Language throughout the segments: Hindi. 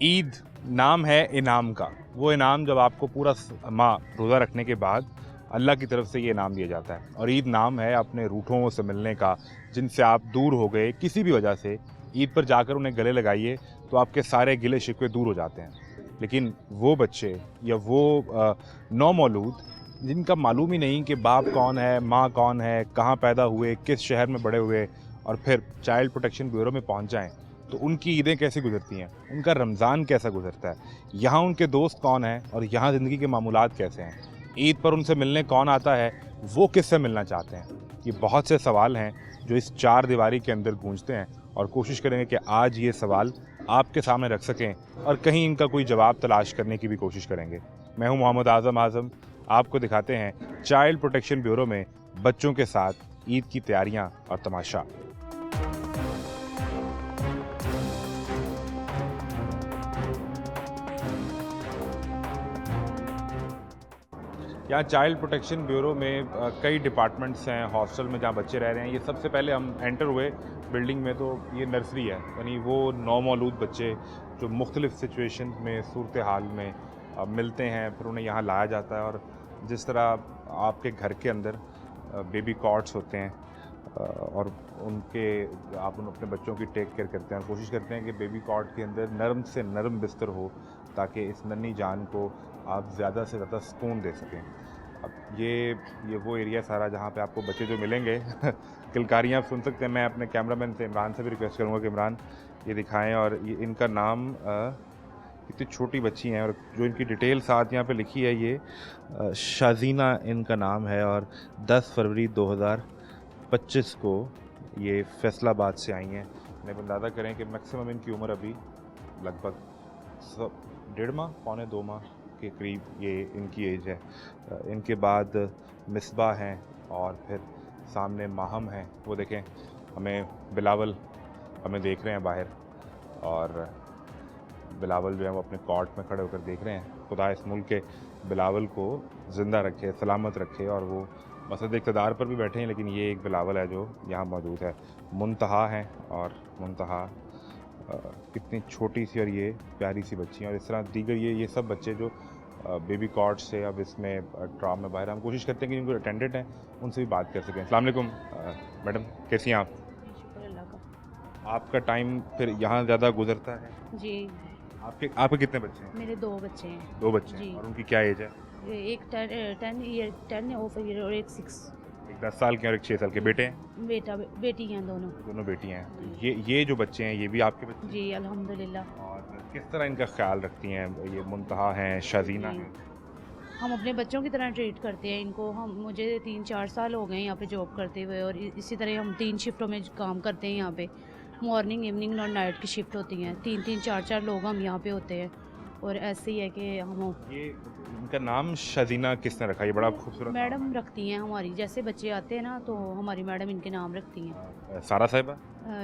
ईद नाम है इनाम का। वो इनाम जब आपको पूरा माह रोज़ा रखने के बाद अल्लाह की तरफ से ये इनाम दिया जाता है। और ईद नाम है अपने रूठों से मिलने का, जिनसे आप दूर हो गए किसी भी वजह से। ईद पर जाकर उन्हें गले लगाइए तो आपके सारे गिले शिकवे दूर हो जाते हैं। लेकिन वो बच्चे या वो नौमौलूद जिनका मालूम ही नहीं कि बाप कौन है, माँ कौन है, कहाँ पैदा हुए, किस शहर में बड़े हुए, और फिर चाइल्ड प्रोटेक्शन ब्यूरो में पहुँच जाएँ, तो उनकी ईदें कैसे गुजरती हैं, उनका रमज़ान कैसा गुजरता है, यहाँ उनके दोस्त कौन हैं और यहाँ ज़िंदगी के मामूलात कैसे हैं, ईद पर उनसे मिलने कौन आता है, वो किससे मिलना चाहते हैं। ये बहुत से सवाल हैं जो इस चार दीवारी के अंदर गूंजते हैं, और कोशिश करेंगे कि आज ये सवाल आपके सामने रख सकें और कहीं इनका कोई जवाब तलाश करने की भी कोशिश करेंगे। मैं हूं मोहम्मद आज़म, आपको दिखाते हैं चाइल्ड प्रोटेक्शन ब्यूरो में बच्चों के साथ ईद की तैयारियां और तमाशा। यहाँ चाइल्ड प्रोटेक्शन ब्यूरो में कई डिपार्टमेंट्स हैं। हॉस्टल में जहाँ बच्चे रह रहे हैं, ये सबसे पहले हम एंटर हुए बिल्डिंग में तो ये नर्सरी है, यानी वो नौमौलूद बच्चे जो मुख्तलिफ़ सिचुएशन में, सूरत हाल में मिलते हैं, फिर उन्हें यहाँ लाया जाता है। और जिस तरह आपके घर के अंदर बेबी कॉट्स होते हैं और उनके आप अपने बच्चों की टेक केयर करते हैं, कोशिश करते हैं कि बेबी कॉट के अंदर नरम से नरम बिस्तर हो ताकि इस नन्ही जान को आप ज़्यादा से ज़्यादा सुकून दे सकें। अब ये वो एरिया सारा जहाँ पे आपको बच्चे जो मिलेंगे किलकारियाँ आप सुन सकते हैं। मैं अपने कैमरामैन से इमरान से भी रिक्वेस्ट करूँगा कि इमरान ये दिखाएं। और ये इनका नाम इतनी छोटी बच्ची हैं और जो इनकी डिटेल साथ यहाँ पे लिखी है, ये शाजीना इनका नाम है और 10 फरवरी 2025 को ये फैसलाबाद से आई हैं। मैं अंदाज़ा करें कि मैक्सिमम इनकी उम्र अभी लगभग 1.5 माह, पौने 2 माह के करीब ये इनकी एज है। इनके बाद मिसबा हैं और फिर सामने माहम हैं। वो देखें, हमें बिलावल हमें देख रहे हैं बाहर, और बिलावल जो है वो अपने कॉट में खड़े होकर देख रहे हैं। खुदा इस मुल्क के बिलावल को ज़िंदा रखे, सलामत रखे। और वो मसद इक़्तिदार पर भी बैठे हैं, लेकिन ये एक बिलावल है जो यहाँ मौजूद है। मुंतहा है, और मुंतहा कितनी छोटी सी और ये प्यारी सी बच्ची हैं। और इस तरह दीगर ये सब बच्चे जो बेबी कॉट से अब इसमें ट्राम में बाहर, हम कोशिश करते हैं कि जिनको अटेंडेंट हैं उनसे भी बात कर सकें। अस्सलाम वालेकुम मैडम, कैसी हैं आप? शुक्र अल्लाह का। आपका टाइम फिर यहाँ ज़्यादा गुजरता है? जी, आपके कितने बच्चे हैं? मेरे 2 बच्चे हैं। 2 बच्चे हैं। जी। और उनकी क्या एज है? एक 10 ऑफ ईयर और एक 6। एक 10 साल के और एक 6 साल के। बेटे हैं? बेटी हैं दोनों। दोनों बेटियां हैं। ये जो बच्चे हैं ये भी आपके बच्चे? जी अल्हम्दुलिल्लाह। और किस तरह इनका ख्याल रखती हैं? ये मुंतहा हैं, शाजीना जी। हैं। हम अपने बच्चों की तरह ट्रीट करते हैं इनको। मुझे 3-4 साल हो गए यहाँ पे जॉब करते हुए, और इसी तरह हम 3 शिफ्टों में काम करते हैं यहाँ पे। मॉर्निंग, इवनिंग और नाइट की शिफ्ट होती हैं। 3-3, 4-4 लोग हम यहाँ पे होते हैं, और ऐसे ही है कि हम ये इनका नाम शाजीना किसने रखा? ये बड़ा खूबसूरत मैडम रखती हैं हमारी। जैसे बच्चे आते हैं ना, तो हमारी मैडम इनके नाम रखती हैं। नाम है। सारा साहिबा?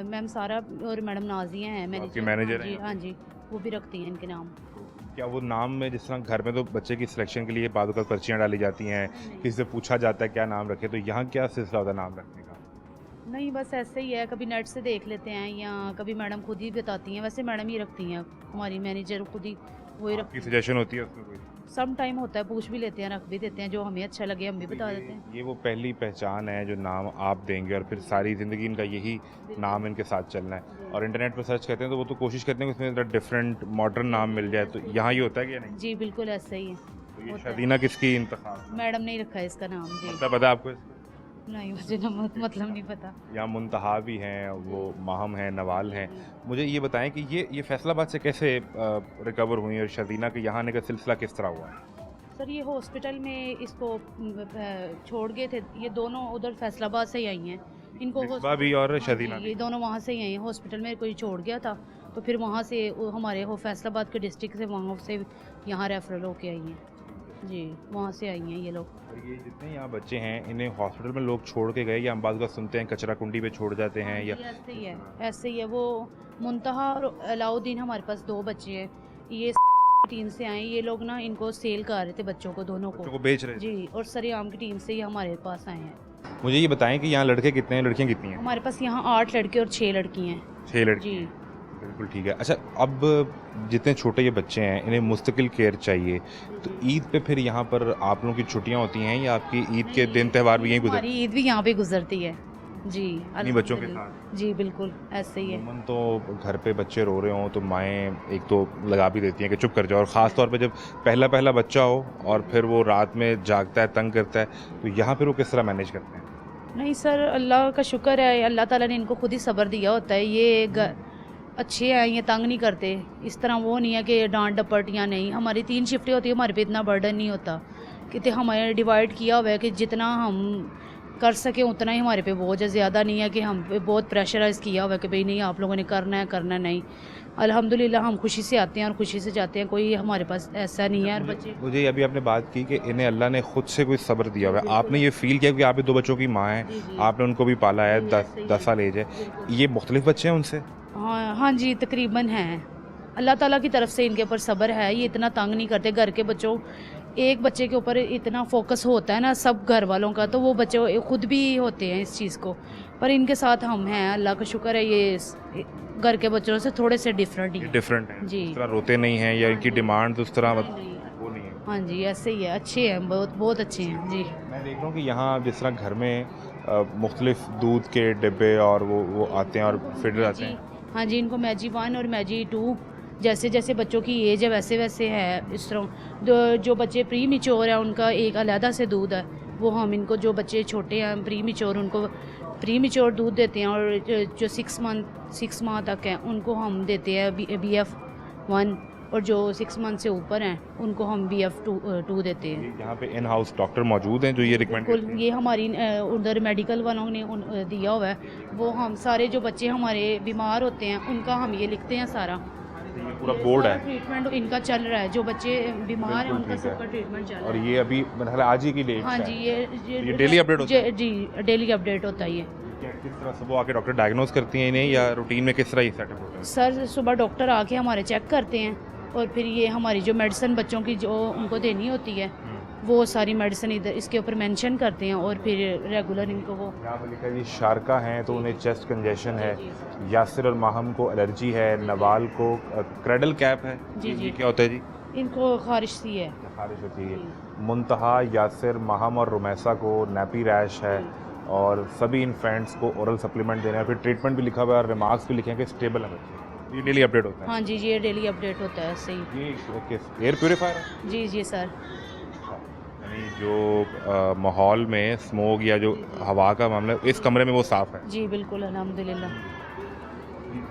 मैम सारा और मैडम नाजिया हैं आपकी मैनेजर जी हैं? हाँ जी, वो भी रखती हैं इनके नाम। क्या वो नाम में, जिस तरह घर में तो बच्चे की सिलेक्शन के लिए बाद वक्त पर्चियाँ डाली जाती हैं, किसी से पूछा जाता है क्या नाम रखे, तो यहाँ क्या सिलसिला होता है नाम रखने का? नहीं, बस ऐसे ही है, कभी नेट से देख लेते हैं या कभी मैडम खुद ही बताती हैं। वैसे मैडम ही रखती हैं, हमारी मैनेजर खुद ही वही आपकी रखती सजेशन होती है उसमें कोई? हैं। सम टाइम होता है, पूछ भी लेते हैं, रख भी देते हैं, जो हमें अच्छा लगे हम भी बता देते हैं। ये वो पहली पहचान है जो नाम आप देंगे और फिर सारी ज़िंदगी इनका यही नाम इनके साथ चलना है। और इंटरनेट पर सर्च करते हैं तो वो तो कोशिश करते हैं कि उसमें डिफरेंट मॉडर्न नाम मिल जाए, तो यहाँ ये होता है कि नहीं? जी बिल्कुल ऐसा ही है। तो ये होता है। शादीना किसकी इंतखाब? मैडम ने ही रखा है इसका नाम। जी मतलब पता है आपको? नहीं, मुझे मतलब नहीं पता। यहाँ मुंतहा भी हैं, वो माहम हैं, नवाल हैं। मुझे ये बताएं कि ये फैसलाबाद से कैसे रिकवर हुई और शादीना के यहाँ आने का सिलसिला किस तरह हुआ है? सर, ये हॉस्पिटल में इसको छोड़ गए थे। ये दोनों उधर फैसलाबाद से ही आई हैं। इनको मिसबा भी और शादीना ये भी? दोनों वहाँ से ही आई हैं। हॉस्पिटल में कोई छोड़ गया था, तो फिर वहाँ से हमारे फैसलाबाद के डिस्ट्रिक्ट से वहाँ से यहाँ रेफरल होके आई हैं। जी, वहाँ से आई हैं ये लोग। और ये जितने यहाँ बच्चे हैं, इन्हें हॉस्पिटल में लोग छोड़ के गए या हम बात सुनते हैं कचरा कुंडी पे छोड़ जाते हैं, या ये ऐसे ही है, ऐसे ही है। वो मुंतहा और अलाउद्दीन, हमारे पास 2 बच्चे हैं। ये टीम से आए ये लोग ना, इनको सेल कर रहे थे बच्चों को, दोनों बच्चों को। को बेच रहे हैं? जी, और सरेआम की टीम से ही हमारे पास आए हैं। मुझे ये बताएं कि यहाँ लड़के कितने हैं, लड़कियाँ कितनी हैं? हमारे पास यहाँ 8 लड़के और 6 लड़की हैं। 6 लड़की जी। हैं। बिल्कुल ठीक है। अच्छा, अब जितने छोटे ये बच्चे हैं इन्हें मुस्तकिल केयर चाहिए, तो ईद पे फिर यहाँ पर आप लोगों की छुट्टियाँ होती हैं या आपकी ईद के दिन त्यौहार भी यहीं गुजरते हमारी ईद भी यहाँ पे गुजरती है जी, हैं इन्हीं बच्चों के अल्हम्दुलिल्लाह। साथ? जी बिल्कुल ऐसे ही है। अमूमन तो घर पे बच्चे रो रहे हों तो माएँ एक तो लगा भी देती हैं कि चुप कर जाओ, और ख़ास तौर पे जब पहला बच्चा हो और फिर वो रात में जागता है, तंग करता है, तो यहाँ फिर वो किस तरह मैनेज करते हैं? नहीं सर, अल्लाह का शुक्र है, अल्लाह ताला ने इनको खुद ही सब्र दिया होता है। ये अच्छे हैं, ये तंग नहीं करते। इस तरह वो नहीं है कि डांट डपट या नहीं। हमारी 3 शिफ्टें होती है, हमारे पे इतना बर्डन नहीं होता कि हमारे डिवाइड किया हुआ है कि जितना हम कर सके उतना ही हमारे पे बोझ है। ज़्यादा नहीं है कि हम पे बहुत प्रेशराइज़ किया हुआ है कि भाई नहीं आप लोगों ने करना नहीं। अल्हम्दुलिल्लाह हम खुशी से आते हैं और खुशी से जाते हैं, कोई हमारे पास ऐसा नहीं है। और बच्चे मुझे अभी आपने बात की कि इन्हें अल्लाह ने खुद से कोई सब्र दिया हुआ है, आपने ये फ़ील किया कि आप भी 2 बच्चों की माँ हैं, जी, जी। आपने उनको भी पाला है, जी, 10 ऐसे ही 10 साल एज है, ये मुख्तलिफ बच्चे हैं उनसे? हाँ हाँ जी, तकरीबन हैं। अल्लाह ताला की तरफ से इनके ऊपर सब्र है, ये इतना तंग नहीं करते। घर के बच्चों, एक बच्चे के ऊपर इतना फोकस होता है ना सब घर वालों का, तो वो बच्चे खुद भी होते हैं इस चीज़ को। पर इनके साथ हम हैं, अल्लाह का शुक्र है, ये घर के बच्चों से थोड़े से डिफरेंट ही हैं। डिफरेंट हैं, जी। उस तरह रोते नहीं हैं या इनकी डिमांड उस तरह नहीं। वो नहीं है। हाँ जी, ऐसे ही है, अच्छे हैं, बहुत बहुत अच्छे हैं जी। मैं देख रहा हूँ कि यहाँ जिस तरह घर में मुख्तलिफ दूध के डिब्बे और वो आते हैं और फीडर आते हैं। हाँ जी, इनको मैजी 1 और मैजी 2 जैसे जैसे बच्चों की एज है वैसे वैसे है। इस तरह जो बच्चे प्री मिच्योर हैं उनका एक अलहदा से दूध है, वो हम इनको, जो बच्चे छोटे हैं प्री मिच्योर, उनको प्री मिच्योर दूध देते हैं। और जो 6 माह तक हैं उनको हम देते हैं BF1, और जो 6 मंथ से ऊपर हैं उनको हम BF2 देते हैं। यहाँ पे इन हाउस डॉक्टर मौजूद हैं जो ये रिकमेंड करते बिल्कुल, हैं? ये हमारी उधर मेडिकल वालों ने दिया हुआ है। वो हम सारे जो बच्चे हमारे बीमार होते हैं उनका हम ये लिखते हैं सारा। ये पूरा बोर्ड है ट्रीटमेंट इनका चल रहा है, जो बच्चे बीमार हैं बिल्कुल उनका ठीक है। सबका ट्रीटमेंट चल रहा और है। ये अभी मतलब आज ही की डेट हाँ है। जी, ये डेली अपडेट होता है? जी, डेली अपडेट होता है ये। किस तरह से वो आके डॉक्टर डायग्नोज करती हैं इन्हें, या रूटीन में किस तरह ये सेटअप होता है? सर सुबह डॉक्टर आके हमारे चेक करते हैं, और फिर ये हमारी जो मेडिसिन बच्चों की जो उनको देनी होती है वो सारी मेडिसिन इधर इसके ऊपर मेंशन करते हैं, और फिर रेगुलर इनको वो। यहाँ पर लिखा है जी शारका हैं तो उन्हें चेस्ट कंजेशन है, जी, यासिर और माहम को एलर्जी है, नवाल को क्रेडल कैप है। जी, ये जी। क्या होता है जी? इनको खारिश सी है। खारिश होती है। मुंतहा, यासिर, माहम और रुमैसा को नैपी रैश है, और सभी इन्फेंट्स को ओरल सप्लीमेंट देना है। फिर ट्रीटमेंट भी लिखा हुआ है और रिमार्क्स भी लिखे हैं कि स्टेबल है बच्चे। ये डेली अपडेट होता है? हाँ जी, ये डेली अपडेट होता है सही। ये एयर प्योरीफायर है? जी जी सर। यानी जो माहौल में स्मोक या जो हवा का मामला है, इस कमरे में वो साफ़ है? जी बिल्कुल, अल्हम्दुलिल्लाह।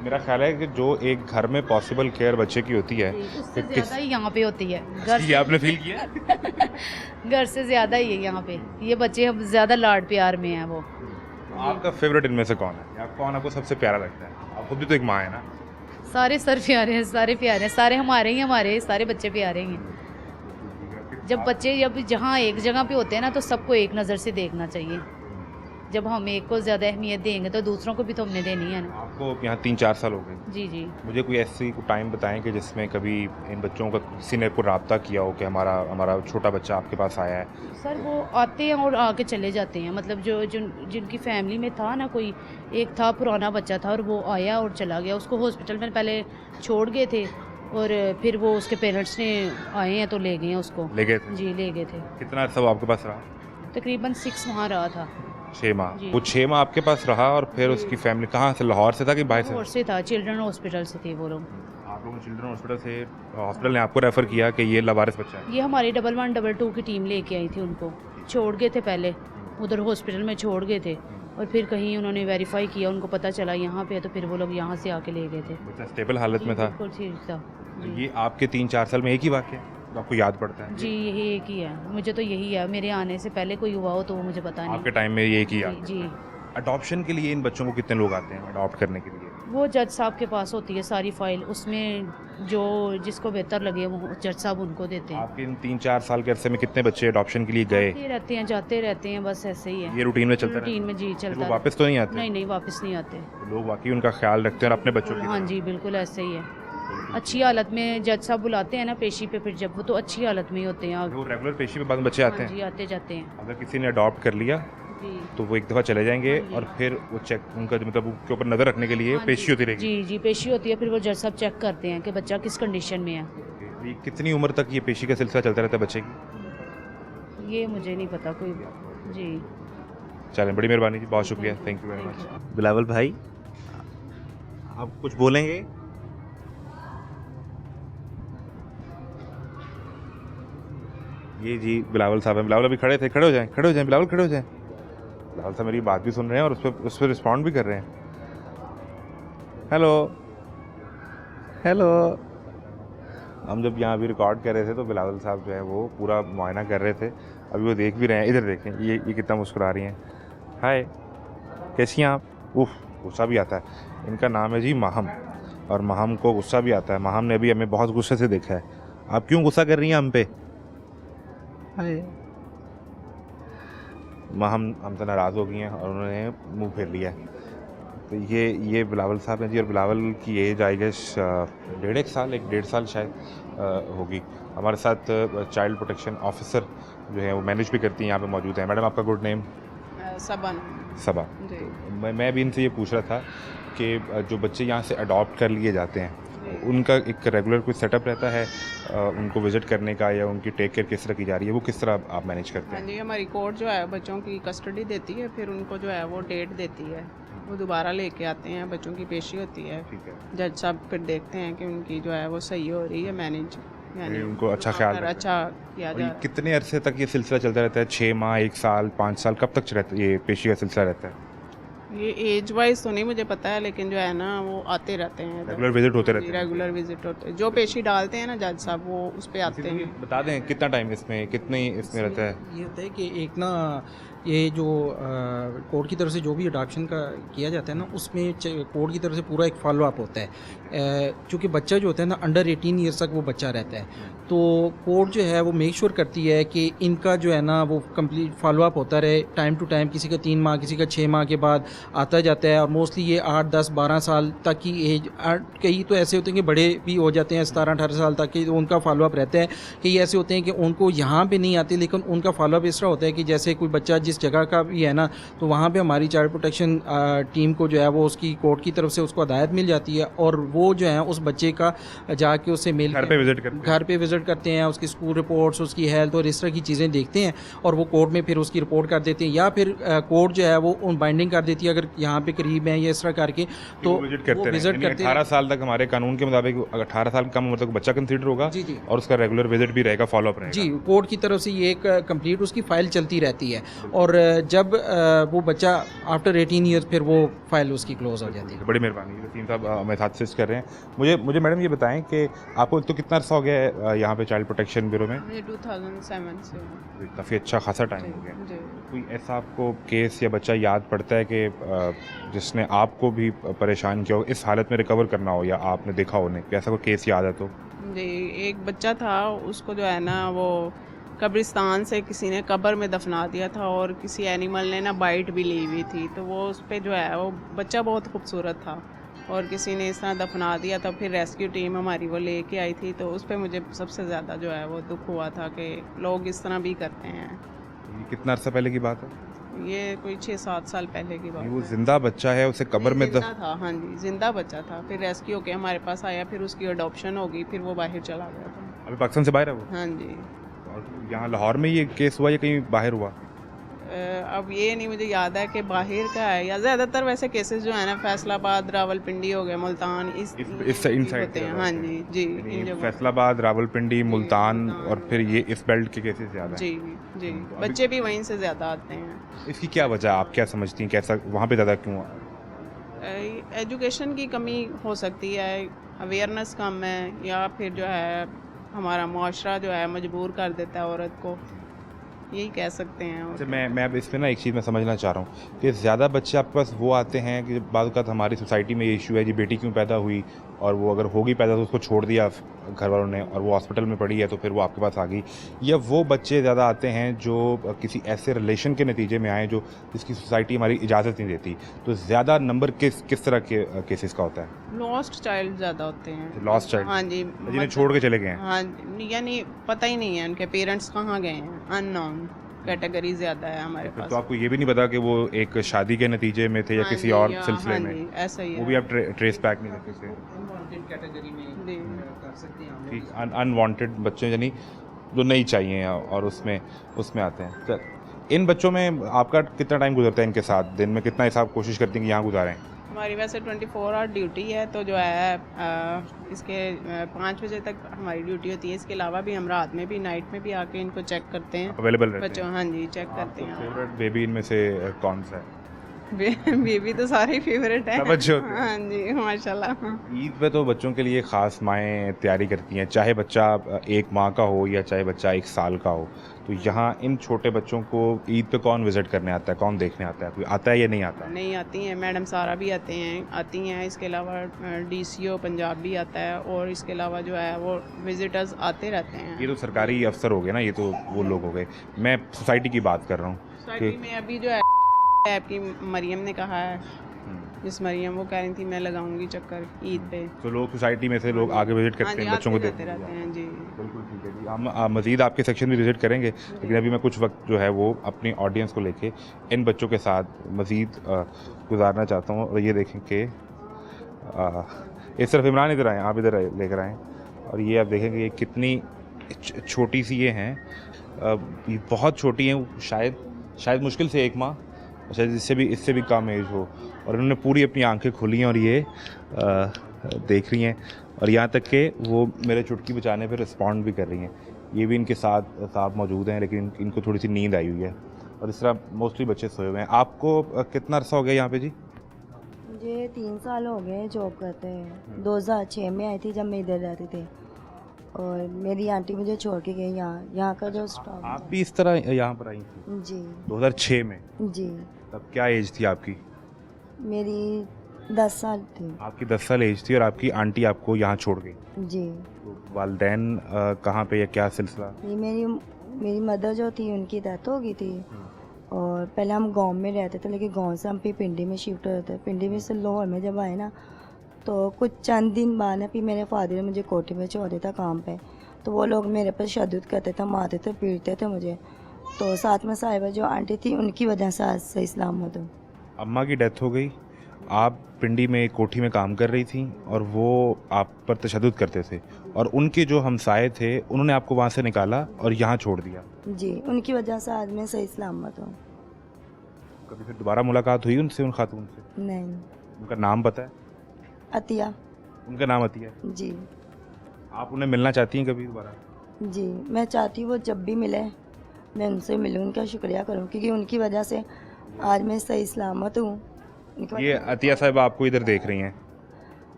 मेरा ख्याल है कि जो एक घर में पॉसिबल केयर बच्चे की होती है, उससे कि किस ज़्यादा ही यहाँ पे होती है घर ये आपने फील किया? घर से ज़्यादा ही है यहाँ पे। ये बच्चे अब ज़्यादा लाड प्यार में हैं वो। आपका फेवरेट इनमें से कौन है, या कौन आपको सबसे प्यारा लगता है? आप खुद भी तो एक माँ है ना? सारे सर प्यारे हैं, सारे प्यारे हैं, सारे हमारे ही, हमारे सारे बच्चे प्यारे ही हैं। जब बच्चे जहाँ एक जगह पे होते हैं ना तो सबको एक नज़र से देखना चाहिए। जब हम एक को ज़्यादा अहमियत देंगे तो दूसरों को भी तो हमने देनी है ना। आपको यहाँ 3-4 साल हो गए, जी जी। मुझे कोई ऐसी टाइम बताएं कि जिसमें कभी इन बच्चों का किसी ने कोई रब्ता किया हो कि हमारा छोटा बच्चा आपके पास आया है? सर वो आते हैं और आके चले जाते हैं, मतलब जिनकी फैमिली में था ना, कोई एक था पुराना बच्चा था और वो आया और चला गया। उसको हॉस्पिटल में पहले छोड़ गए थे और फिर वो उसके पेरेंट्स ने आए हैं तो ले गए हैं उसको। ले गए थे? जी ले गए थे। कितना अर्सा वो आपके पास रहा? तकरीबन 6 माह रहा था। 6 माह। जी। वो 6 माह आपके पास रहा, और फिर उसकी फैमिली कहाँ से, लाहौर से था कि बाहर से? और से था, चिल्ड्रन हॉस्पिटल से थे वो लोग। आप लोगों ने चिल्ड्रन हॉस्पिटल से, हॉस्पिटल ने आपको रेफ़र किया कि ये लवारिस बच्चा है? ये हमारी 1122 की टीम लेके आई थी उनको। छोड़ गए थे पहले उधर हॉस्पिटल में, छोड़ गए थे, और फिर कहीं उन्होंने वेरीफाई किया, उनको पता चला यहाँ पे है, तो फिर वो लोग यहाँ से आके ले गए थे। बच्चा स्टेबल हालत में था? बिल्कुल ठीक था जी। ये आपके 3-4 साल में एक ही वाक़या तो आपको याद पड़ता है? जी यही एक ही है, मुझे तो यही है। मेरे आने से पहले कोई हुआ हो तो वो मुझे पता नहीं। आपके टाइम में ये एक ही याद? जी। अडॉप्शन के लिए इन बच्चों को कितने लोग आते हैं अडॉप्ट करने के लिए? वो जज साहब के पास होती है सारी फाइल, उसमें जो जिसको बेहतर लगे वो जज साहब उनको देते हैं। आपके इन 3-4 साल के अरसे में कितने बच्चे अडॉप्शन के लिए गए? जाते रहते हैं, बस ऐसे ही है। ये रूटीन में चलता रहता है? रूटीन में जी फिर चलता वो वापस तो नहीं आते? नहीं नहीं, वापस नहीं आते। तो लोग वाकई उनका ख्याल रखते हैं और अपने बच्चों की हाँ तरह। जी बिल्कुल ऐसे ही है। अच्छी हालत में जज साहब बुलाते हैं ना पेशी पे, फिर जब वो तो अच्छी हालत में ही होते हैं। वो रेगुलर पेशी पे बाद में बच्चे आते हाँ जी हैं? आते जाते हैं। अगर किसी ने अडॉप्ट कर लिया जी तो वो एक दफ़ा चले जाएंगे हाँ जी। और फिर वो चेक उनका जो मतलब उनके ऊपर नज़र रखने के लिए हाँ पेशी जी। होती रहेगी। जी जी पेशी होती है, फिर वो जज साहब चेक करते हैं कि बच्चा किस कंडीशन में है। ये कितनी उम्र तक ये पेशी का सिलसिला चलता रहता है बच्चे की? ये मुझे नहीं पता कोई। जी चलें, बड़ी मेहरबानी जी, बहुत शुक्रिया, Thank you. Thank you very Thank much. Bilawal भाई, आप कुछ बोलेंगे? ये जी बिलावल साहब हैं। बिलावल अभी खड़े थे, खड़े हो जाएं, खड़े हो जाएं, बिलावल खड़े हो जाएं। बिलावल साहब मेरी बात भी सुन रहे हैं और उस पर रिस्पॉन्ड भी कर रहे हैं। Hello hello. हम जब यहाँ अभी रिकॉर्ड कर रहे थे तो बिलावल साहब जो है वो पूरा मुआयना कर रहे थे, अभी वो देख भी रहे हैं। इधर देखें, ये कितना मुस्कुरा रही हैं। हाय, कैसी हैं आप? उफ, गुस्सा भी आता है। इनका नाम है जी माहम, और माहम को गुस्सा भी आता है। माहम ने भी हमें बहुत गुस्से से देखा है। आप क्यों गुस्सा कर रही हैं हम पे? हाय। माहम हमसे नाराज़ हो गई हैं और उन्होंने मुंह फेर लिया है। तो ये बिलावल साहब हैं जी, और बिलावल की एज आई गेस 1.5 साल शायद होगी। हमारे साथ चाइल्ड प्रोटेक्शन ऑफिसर जो है वो मैनेज भी करती हैं, यहाँ पे मौजूद हैं। मैडम, आपका गुड नेम? सबा सबा। जी। तो मैं भी इनसे ये पूछ रहा था कि जो बच्चे यहाँ से अडॉप्ट कर लिए जाते हैं उनका एक रेगुलर कोई सेटअप रहता है उनको विज़िट करने का, या उनकी टेक केयर किस तरह की जा रही है, वो किस तरह आप मैनेज करते हाँ हैं? जी, हमारी कोर्ट जो है बच्चों की कस्टडी देती है, फिर उनको जो है वो डेट देती है, वो दोबारा लेके आते हैं, बच्चों की पेशी होती है। ठीक है, जज साहब फिर देखते हैं कि उनकी जो है वो सही हो रही है मैनेज, यानी उनको अच्छा ख्याल रखते हैं। अच्छा किया और जा ये रहा है। कितने अरसे तक ये सिलसिला चलता रहता है? 6 माह, 1 साल, 5 साल, कब तक रहता है ये पेशी का सिलसिला रहता है? ये एज वाइज तो नहीं मुझे पता है, लेकिन जो है ना वो आते रहते हैं, रेगुलर विजिट होते रहते हैं? रेगुलर विजिट होते हैं। जो पेशी डालते हैं ना जज साहब, वो उस पर आते हैं। बता दें कितना टाइम इसमें, कितने इसमें रहता है? ये होता है कि एक ना ये जो कोर्ट की तरफ से जो भी अडॉप्शन का किया जाता है ना, उसमें कोर्ट की तरफ से पूरा एक फॉलो अप होता है। चूँकि बच्चा जो होता है ना अंडर 18 ईयर्स तक वो बच्चा रहता है, तो कोर्ट जो है वो मेक श्योर करती है कि इनका जो है ना वो कंप्लीट फॉलो अप होता रहे टाइम टू टाइम। किसी का 3 माह, किसी का 6 माह के बाद आता जाता है, और मोस्टली ये 8, 10, 12 साल तक की एज, कई तो ऐसे होते हैं कि बड़े भी हो जाते हैं 17, 18 साल तक के, तो उनका फॉलो अप रहता है। कई ऐसे होते हैं कि उनको यहाँ पे नहीं आते, लेकिन उनका फॉलो अप इस तरह होता है कि जैसे कोई बच्चा जिस जगह का भी है ना, तो वहाँ पे हमारी चाइल्ड प्रोटेक्शन टीम को जो है वो उसकी कोर्ट की तरफ से उसको हदायत मिल जाती है, और वो जो है उस बच्चे का जाके उससे मिल घर पे विजिट करते हैं? घर पे विजिट करते हैं, उसकी स्कूल रिपोर्ट्स, उसकी हेल्थ और इस तरह की चीज़ें देखते हैं, और वो कोर्ट में फिर उसकी रिपोर्ट कर देते हैं, या फिर कोर्ट जो है वो उन बाइंडिंग कर देती है अगर यहाँ पे करीब है या इस तरह करके, तो विजिट करते हैं। विजिट करते हैं। 18 साल तक हमारे कानून के मुताबिक 18 साल कम उम्र तक बच्चा कंसीडर होगा, जी जी और उसका रेगुलर विजिट भी रहेगा, फॉलो अप रहेगा। जी, कोर्ट की तरफ से ये एक कंप्लीट उसकी फ़ाइल चलती रहती है, और जब वो बच्चा आफ्टर 18 ईयर्स फिर वो फाइल उसकी क्लोज हो जाती है। बड़ी मेहरबानी, वसीम साहब हमारे साथ असिस्ट कर रहे हैं। मुझे मैडम ये बताएं कि आपको तो कितना अर्सा हो गया है यहाँ पे चाइल्ड प्रोटेक्शन ब्यूरो में? मुझे 2007 से हूँ। काफ़ी अच्छा खासा टाइम हो गया। जी। कोई ऐसा आपको केस या बच्चा याद पड़ता है कि जिसने आपको भी परेशान किया हो, इस हालत में रिकवर करना हो, या आपने देखा हो उन्हें, ऐसा कोई केस याद है तो? जी, एक बच्चा था, उसको जो है ना वो कब्रिस्तान से किसी ने कब्र में दफना दिया था, और किसी एनिमल ने ना बाइट भी ली हुई थी, तो वो उस पर जो है वो बच्चा बहुत खूबसूरत था, और किसी ने इस तरह दफना दिया था। फिर रेस्क्यू टीम हमारी वो लेके आई थी, तो उस पर मुझे सबसे ज़्यादा जो है वो दुख हुआ था कि लोग इस तरह भी करते हैं। ये कितना अर्सा पहले की बात है? ये कोई 6-7 साल पहले की बात वो है। जिंदा बच्चा है, उसे कब्र में जिंदा था, हाँ जी, जिंदा बच्चा था। फिर रेस्क्यू होके हमारे पास आया, फिर उसकी अडॉप्शन हो गई, फिर वो बाहर चला गया था। अभी पाकिस्तान से बाहर है वो? हाँ जी। और यहाँ लाहौर में ये केस हुआ या कहीं बाहर हुआ? अब ये नहीं मुझे याद है कि बाहर का है, या ज़्यादातर वैसे केसेस जो है ना फैसलाबाद, रावलपिंडी हो गए, मुल्तान, इस इन साइड होते हैं। हाँ जी जी, इन जगहों फैसलाबाद, रावलपिंडी, मुल्तान, और फिर ये इस बेल्ट के केसेस ज़्यादा हैं। जी जी, बच्चे भी वहीं से ज़्यादा आते हैं। इसकी क्या वजह है, आप क्या समझती हैं, कैसा वहाँ पे ज़्यादा क्यों? एजुकेशन की कमी हो सकती है, अवेयरनेस कम है, या फिर जो है हमारा माशरा जो है मजबूर कर देता है औरत को, यही कह सकते हैं। अच्छा, मैं अब इसमें ना एक चीज़ मैं समझना चाह रहा हूँ कि ज़्यादा बच्चे आपके पास वो आते हैं कि बाद वक़्त हमारी सोसाइटी में ये इशू है जी, बेटी क्यों पैदा हुई, और वो अगर होगी पैदा तो उसको छोड़ दिया घर वालों ने, और वो हॉस्पिटल में पड़ी है तो फिर वो आपके पास आ गई, या वो बच्चे ज़्यादा आते हैं जो किसी ऐसे रिलेशन के नतीजे में आए जो जिसकी सोसाइटी हमारी इजाज़त नहीं देती, तो ज़्यादा नंबर किस तरह के केसेस का होता है? लॉस्ट चाइल्ड ज़्यादा होते हैं। Lost child? हाँ जी, जिन्हें छोड़ के चले गए हैं? हाँ, यानी पता ही नहीं है उनके पेरेंट्स कहाँ गए हैं, अननोन। कैटेगरी ज़्यादा है हमारे फिर पास। तो आपको ये भी नहीं पता कि वो एक शादी के नतीजे में थे या हाँ किसी जी, और हाँ, सिलसिले हाँ में, जी, ऐसा ही वो है। भी आप ट्रेस बैक नहीं कर सकते अनवांटेड कैटेगरी में जी। कर सकते हैं हम कि लोग। अनवांटेड बच्चे यानी जो नहीं चाहिए और उसमें आते हैं। चल, इन बच्चों में आपका कितना टाइम गुजरता है इनके साथ? दिन में कितना हिसाब कोशिश करती हैं कि यहाँ गुजारें? हमारी वैसे 24 आवर ड्यूटी है, तो जो है इसके 5 बजे तक हमारी ड्यूटी होती है। इसके अलावा भी हम रात में भी, नाइट में भी आके इनको चेक करते हैं, अवेलेबल रहते बच्चों। हैं? हाँ जी, चेक करते हैं। फेवरेट बेबी इनमें से कौन सा है? बेबी तो सारे फेवरेट है। सब अच्छे होते हैं। हाँ जी, माशाल्लाह। ईद पे तो बच्चों के लिए ख़ास माएँ तैयारी करती हैं, चाहे बच्चा 1 माह का हो या चाहे बच्चा 1 साल का हो। तो यहाँ इन छोटे बच्चों को ईद पे कौन विज़िट करने आता है, कौन देखने आता है? कोई आता है या नहीं आता? नहीं आती हैं, मैडम सारा भी आती हैं। इसके अलावा DCO पंजाब भी आता है, और इसके अलावा जो है वो विजिटर्स आते रहते हैं। ये तो सरकारी अफसर हो गए ना, ये तो वो लोग हो गए। मैं सोसाइटी की बात कर रहा हूँ सोसाइटी में अभी जो है आपकी मरियम ने कहा है, जिस मरियम वो कह रही थी मैं लगाऊंगी चक्कर ईद पे। तो लोग सोसाइटी में से लोग आगे विज़िट हाँ करते जी, हैं बच्चों को आते देखने रहते हैं जी। बिल्कुल ठीक है जी। हम मज़ीद आपके सेक्शन में विज़िट करेंगे, लेकिन अभी मैं कुछ वक्त जो है वो अपनी ऑडियंस को लेके इन बच्चों के साथ मज़ीद गुजारना चाहता हूँ। और ये देखें कि इस तरफ इमरान इधर आएँ, आप इधर लेकर आएँ, और ये आप देखेंगे ये कितनी छोटी सी ये हैं। ये बहुत छोटी हैं, शायद मुश्किल से 1 माह, शायद इससे भी कम एज हो, और इन्होंने पूरी अपनी आंखें खोली हैं और ये देख रही हैं, और यहाँ तक कि वो मेरे चुटकी बचाने पे रिस्पॉन्ड भी कर रही हैं। ये भी इनके साथ मौजूद हैं, लेकिन इनको थोड़ी सी नींद आई हुई है, और इस तरह मोस्टली बच्चे सोए हुए हैं। आपको कितना अरसा हो गया यहाँ पे जी? मुझे 3 साल हो गए जॉब करते हैं। 2006 में आई थी जब मैं इधर रहती थी, और मेरी आंटी मुझे छोड़ के गई यहाँ का जो स्टाफ। आप भी इस तरह यहाँ पर आई थी जी 2006 में? जी, तब क्या एज थी आपकी? मेरी 10 साल थी। आपकी 10 साल एज थी और आपकी आंटी आपको यहाँ छोड़ गई। जी, तो वालदैन कहाँ पे या क्या सिलसिला? ये मेरी मदर जो थी उनकी डेथ हो गई थी, और पहले हम गांव में रहते थे, लेकिन गांव से हम फिर पिंडी में शिफ्ट हो थे। पिंडी में से लाहौर में जब आए ना, तो कुछ चंद दिन बाद ना फिर मेरे फादर ने मुझे कोठी में छोड़ दिया था काम पे। तो वो लोग मेरे पर शद्दत करते थे, मारते थे, पीटते थे मुझे। तो साथ में साहिबा जो आंटी थी उनकी वजह से आज सही सलामत हूँ। अम्मा की डेथ हो गई, आप पिंडी में एक कोठी में काम कर रही थी, और वो आप पर तशद्दुद करते थे, और उनके जो हमसाए थे उन्होंने आपको वहाँ से निकाला और यहाँ छोड़ दिया। जी, उनकी वजह से आज मैं सही सलामत हूँ। कभी फिर दोबारा मुलाकात हुई उनसे, उन खातून से? नहीं। उनका नाम पता है? अतिया। उनका नाम अतिया है। जी आप उन्हें मिलना चाहती हैं कभी दोबारा? जी, मैं चाहती हूँ वो जब भी मिले मैं उनसे मिलूँ, उनका शुक्रिया करूँ, क्योंकि उनकी वजह से आज मैं सही सलामत हूँ। ये अतिया साहब आपको इधर देख रही हैं।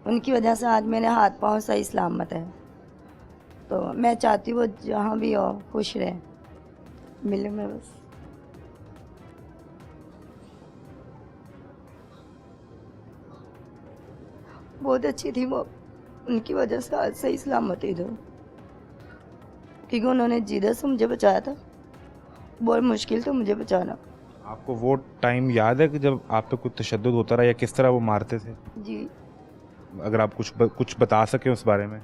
उनकी वजह से आज मेरे हाथ पांव सही सलामत है। तो मैं चाहती हूँ वो जहाँ भी हो खुश रहे, मिलूँ मैं बस। बहुत अच्छी थी वो, उनकी वजह से आज सही सलामत है इधर, क्योंकि उन्होंने जिधर से मुझे बचाया था। बहुत मुश्किल था मुझे बचाना। आपको वो टाइम याद है कि जब आप पे कुछ तशद्दुद होता रहा, या किस तरह वो मारते थे? जी, अगर आप कुछ बता सकें उस बारे में।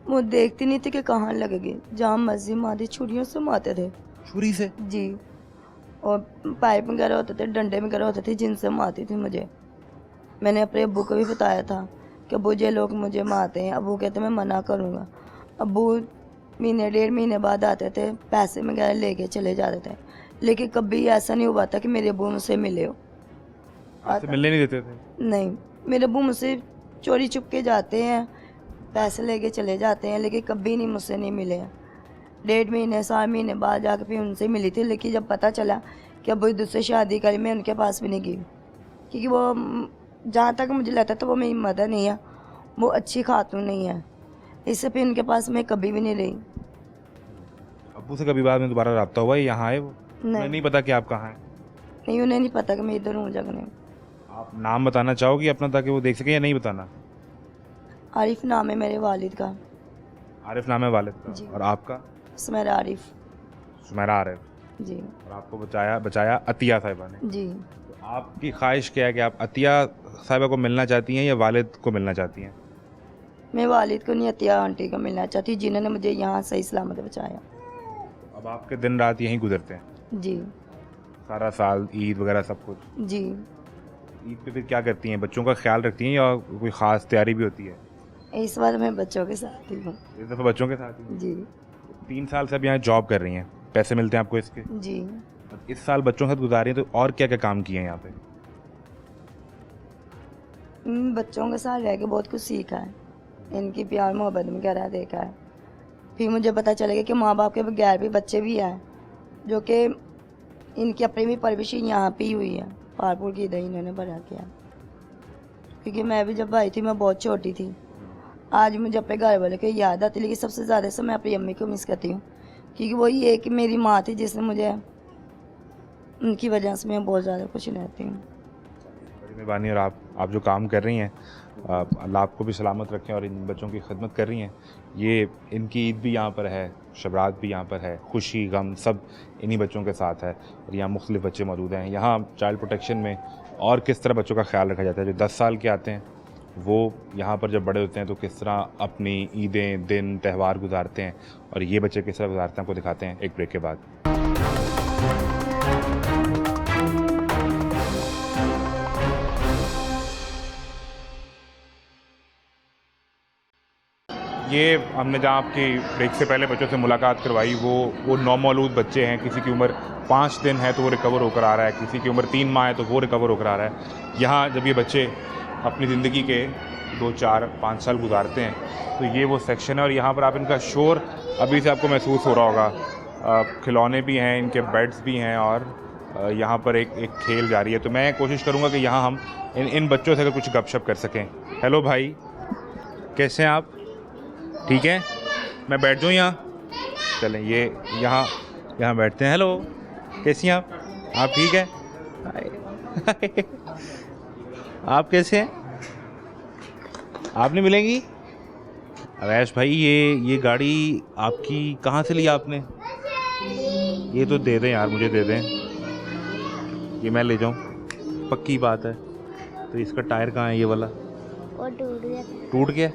वो देखती नहीं थी कि कहाँ लगेगी, जहाँ मर्जी मारती, छुरियों से मारते थे। छुरी से? जी, और पाइप वगैरह होते थे, डंडे वगैरह होते थे, जिनसे मारती थी मुझे। मैंने अपने अब्बू को भी बताया था कि अब्बू ये लोग मुझे मारते हैं। अब्बू कहते मैं मना करूँगा। अब्बू महीने 1.5 महीने बाद आते थे, पैसे वगैरह लेके चले जाते थे, लेकिन कभी ऐसा नहीं हुआ था कि मेरे अब्बू मुझसे मिले हो। आपसे मिलने नहीं देते थे? नहीं, मेरे अब्बू मुझसे चोरी छुप के जाते हैं, पैसे लेके चले जाते हैं, लेकिन कभी नहीं मुझसे नहीं मिले हैं। 1.5 महीने 7 महीने बाद जाकर फिर उनसे मिली थी, लेकिन जब पता चला कि अब वो दूसरे शादी करी, मैं उनके पास भी नहीं गई, क्योंकि वो जहाँ तक मुझे लगता था वो मेरी मदर नहीं है, वो अच्छी खातून नहीं है, इससे फिर उनके पास मैं कभी भी नहीं रही। अब्बू से कभी बाद में दोबारा रब्ता हुआ है? यहाँ आए वो? नहीं, नहीं पता कि आप कहाँ हैं? नहीं, उन्हें नहीं पता कि मैं इधर हूँ जगने। आप नाम बताना चाहोगी अपना, ताकि वो देख सके, या नहीं बताना? आरिफ नाम है मेरे वालिद का। आरिफ नाम है वालिद जी। का। और आपका? सुमेरा आरिफ। सुमेरा आरिफ। जी और आपको बचाया अतिया साहिबा ने। जी। तो आपकी ख्वाहिश क्या है कि आप अतिया साहिबा को मिलना चाहती हैं या वालिद को मिलना चाहती हैं? मैं वालिद को नहीं, अतिया आंटी को मिलना चाहती, जिन्होंने मुझे यहाँ सही सलामत बचाया। अब आपके दिन रात यहीं गुजरते हैं जी सारा साल, ईद वगैरह सब कुछ? जी। ईद पे फिर क्या करती हैं? बच्चों का ख्याल रखती हैं या कोई ख़ास तैयारी भी होती है? इस बार मैं बच्चों के साथ ही हूँ। इस दफ़ा बच्चों के साथ ही? जी 3 साल से अब यहाँ जॉब कर रही हैं, पैसे मिलते हैं आपको इसके? जी। इस साल बच्चों के साथ गुजारी हैं, तो और क्या क्या काम किए हैं यहाँ पे? बच्चों के साथ रह के बहुत कुछ सीखा है, इनकी प्यार मोहब्बत वगैरह देखा है। फिर मुझे पता चलेगा कि माँ बाप के बगैर भी बच्चे भी हैं, जो कि इनकी अपनी भी परवरिश यहाँ पे ही हुई है, पालपुर की इधर इन्होंने बड़ा किया। क्योंकि मैं भी जब आई थी मैं बहुत छोटी थी। आज मुझे अपने घर वाले को याद आती, लेकिन सबसे ज़्यादा से मैं अपनी अम्मी को मिस करती हूँ, क्योंकि वही एक मेरी माँ थी जिसने मुझे, उनकी वजह से मैं बहुत ज़्यादा खुश रहती हूँ। बड़ी मेहरबानी। और आप जो काम कर रही हैं, अल्लाह आपको भी सलामत रखें, और इन बच्चों की खिदमत कर रही हैं। ये इनकी ईद भी यहाँ पर है, शबरात भी यहाँ पर है, खुशी गम सब इन्हीं बच्चों के साथ है। और यहाँ मुख्तलिफ बच्चे मौजूद हैं। यहाँ चाइल्ड प्रोटेक्शन में और किस तरह बच्चों का ख्याल रखा जाता है? जो 10 साल के आते हैं वो यहाँ पर जब बड़े होते हैं तो किस तरह अपनी ईदें, दिन, त्यौहार गुजारते हैं, और ये बच्चे किस तरह गुजारते हैं आपको दिखाते हैं एक ब्रेक के बाद। ये हमने जहाँ आपकी ब्रेक से पहले बच्चों से मुलाकात करवाई, वो नौमौलूद बच्चे हैं। किसी की उम्र 5 दिन है तो वो रिकवर होकर आ रहा है, किसी की उम्र 3 माह है तो वो रिकवर होकर आ रहा है। यहाँ जब ये बच्चे अपनी ज़िंदगी के 2, 4, 5 साल गुजारते हैं तो ये वो सेक्शन है। और यहाँ पर आप इनका शोर अभी से आपको महसूस हो रहा होगा। खिलौने भी हैं, इनके बेड्स भी हैं, और यहाँ पर एक खेल जारी है। तो मैं कोशिश करूँगा कि यहाँ हम इन बच्चों से अगर कुछ गपशप कर सकें। हेलो भाई, कैसे हैं आप? ठीक है, मैं बैठ जाऊँ यहाँ? चलें, ये यहाँ बैठते हैं। हेलो, कैसी हैं आप ठीक है? आप कैसे हैं? आप नहीं मिलेंगी? अवैश भाई, ये गाड़ी आपकी कहाँ से ली आपने? ये तो दे दें यार, मुझे दे दें, ये मैं ले जाऊँ, पक्की बात है। तो इसका टायर कहाँ है ये वाला? वो टूट गया। टूट गया?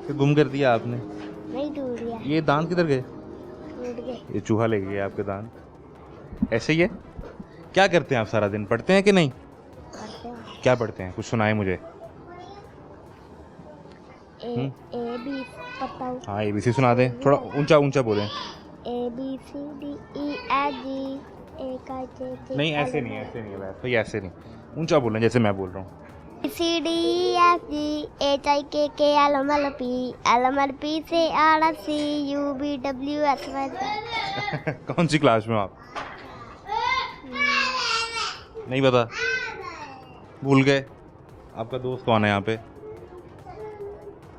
फिर गुम कर दिया आपने? नहीं टूट गया। ये दांत किधर गए? टूट गए। ये चूहा ले गया आपके दांत। ऐसे ही है? क्या करते हैं आप सारा दिन? पढ़ते हैं कि नहीं? करते हैं। क्या पढ़ते हैं? कुछ सुनाए मुझे। ए बी बताओ। हाँ, ABC सुना दें, थोड़ा ऊंचा ऊंचा बोलें। ABCDEFG नहीं, ऐसे नहीं भाई, ऐसे नहीं, ऊंचा बोलें जैसे मैं बोल रहा हूँ। CDEFG HIKK LMNOP LMNP से RC UVWX। कौन सी क्लास में आप? नहीं पता, भूल गए? आपका दोस्त कौन है यहाँ पे?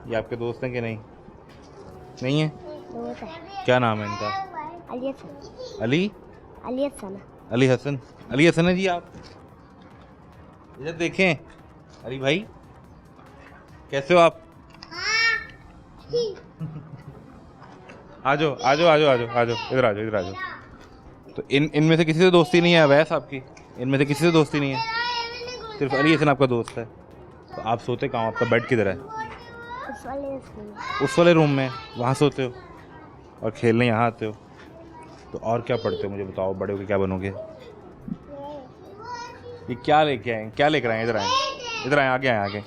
ये आपके दोस्त हैं कि नहीं? नहीं है? दोस्त है। क्या नाम है इनका? अली हसन। अली हसन है जी। आप इधर देखें। अली भाई, कैसे हो आप? आ जाओ इधर आ जाओ। तो इनमें से किसी से दोस्ती नहीं है वैसे आपकी? इनमें से किसी से दोस्ती नहीं है, सिर्फ अली हसन आपका दोस्त है। तो आप सोते कहाँ? आपका बेड किधर है? उस वाले रूम में, वहाँ सोते हो और खेलने यहाँ आते हो। तो और क्या पढ़ते हो मुझे बताओ, बड़े होके क्या बनोगे? ये क्या लेके आए? क्या लेकर आए? इधर आए, आगे।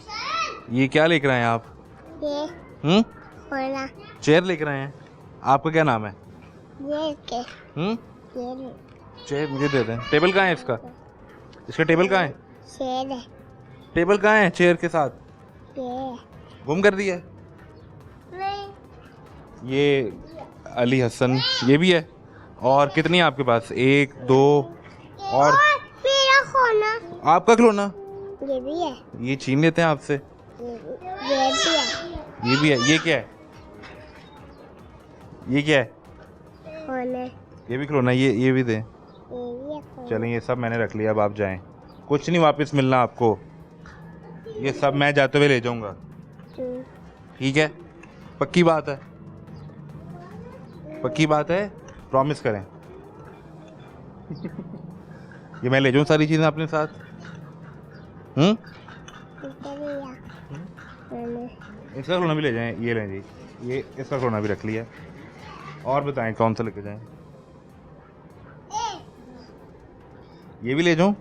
ये क्या लेकर आए आप? चेयर लेकर आए हैं। आपका क्या नाम है? चेयर मुझे दे दें। टेबल कहाँ है इसका? टेबल कहाँ है? टेबल कहाँ है चेयर के साथ? गुम कर दिया? ये अली हसन, ये भी है। और कितनी है आपके पास? 1, 2 और मेरा खिलौना। आपका खिलौना? ये भी है। ये छीन लेते हैं आपसे। ये भी है। ये क्या है? ये भी खिलौना? ये भी दें। चलें, ये सब मैंने रख लिया, अब आप जाएं। कुछ नहीं वापस मिलना आपको, ये सब मैं जाते हुए ले जाऊंगा। ठीक है? पक्की बात है? प्रॉमिस करें। ये मैं ले जाऊँ सारी चीज़ें अपने साथ? इसका खिलौना भी ले जाएं। ये लें जी, ये इसका खिलौना भी रख लिया। और बताएं कौन सा लेके जाएं? ये भी ले जाऊँ?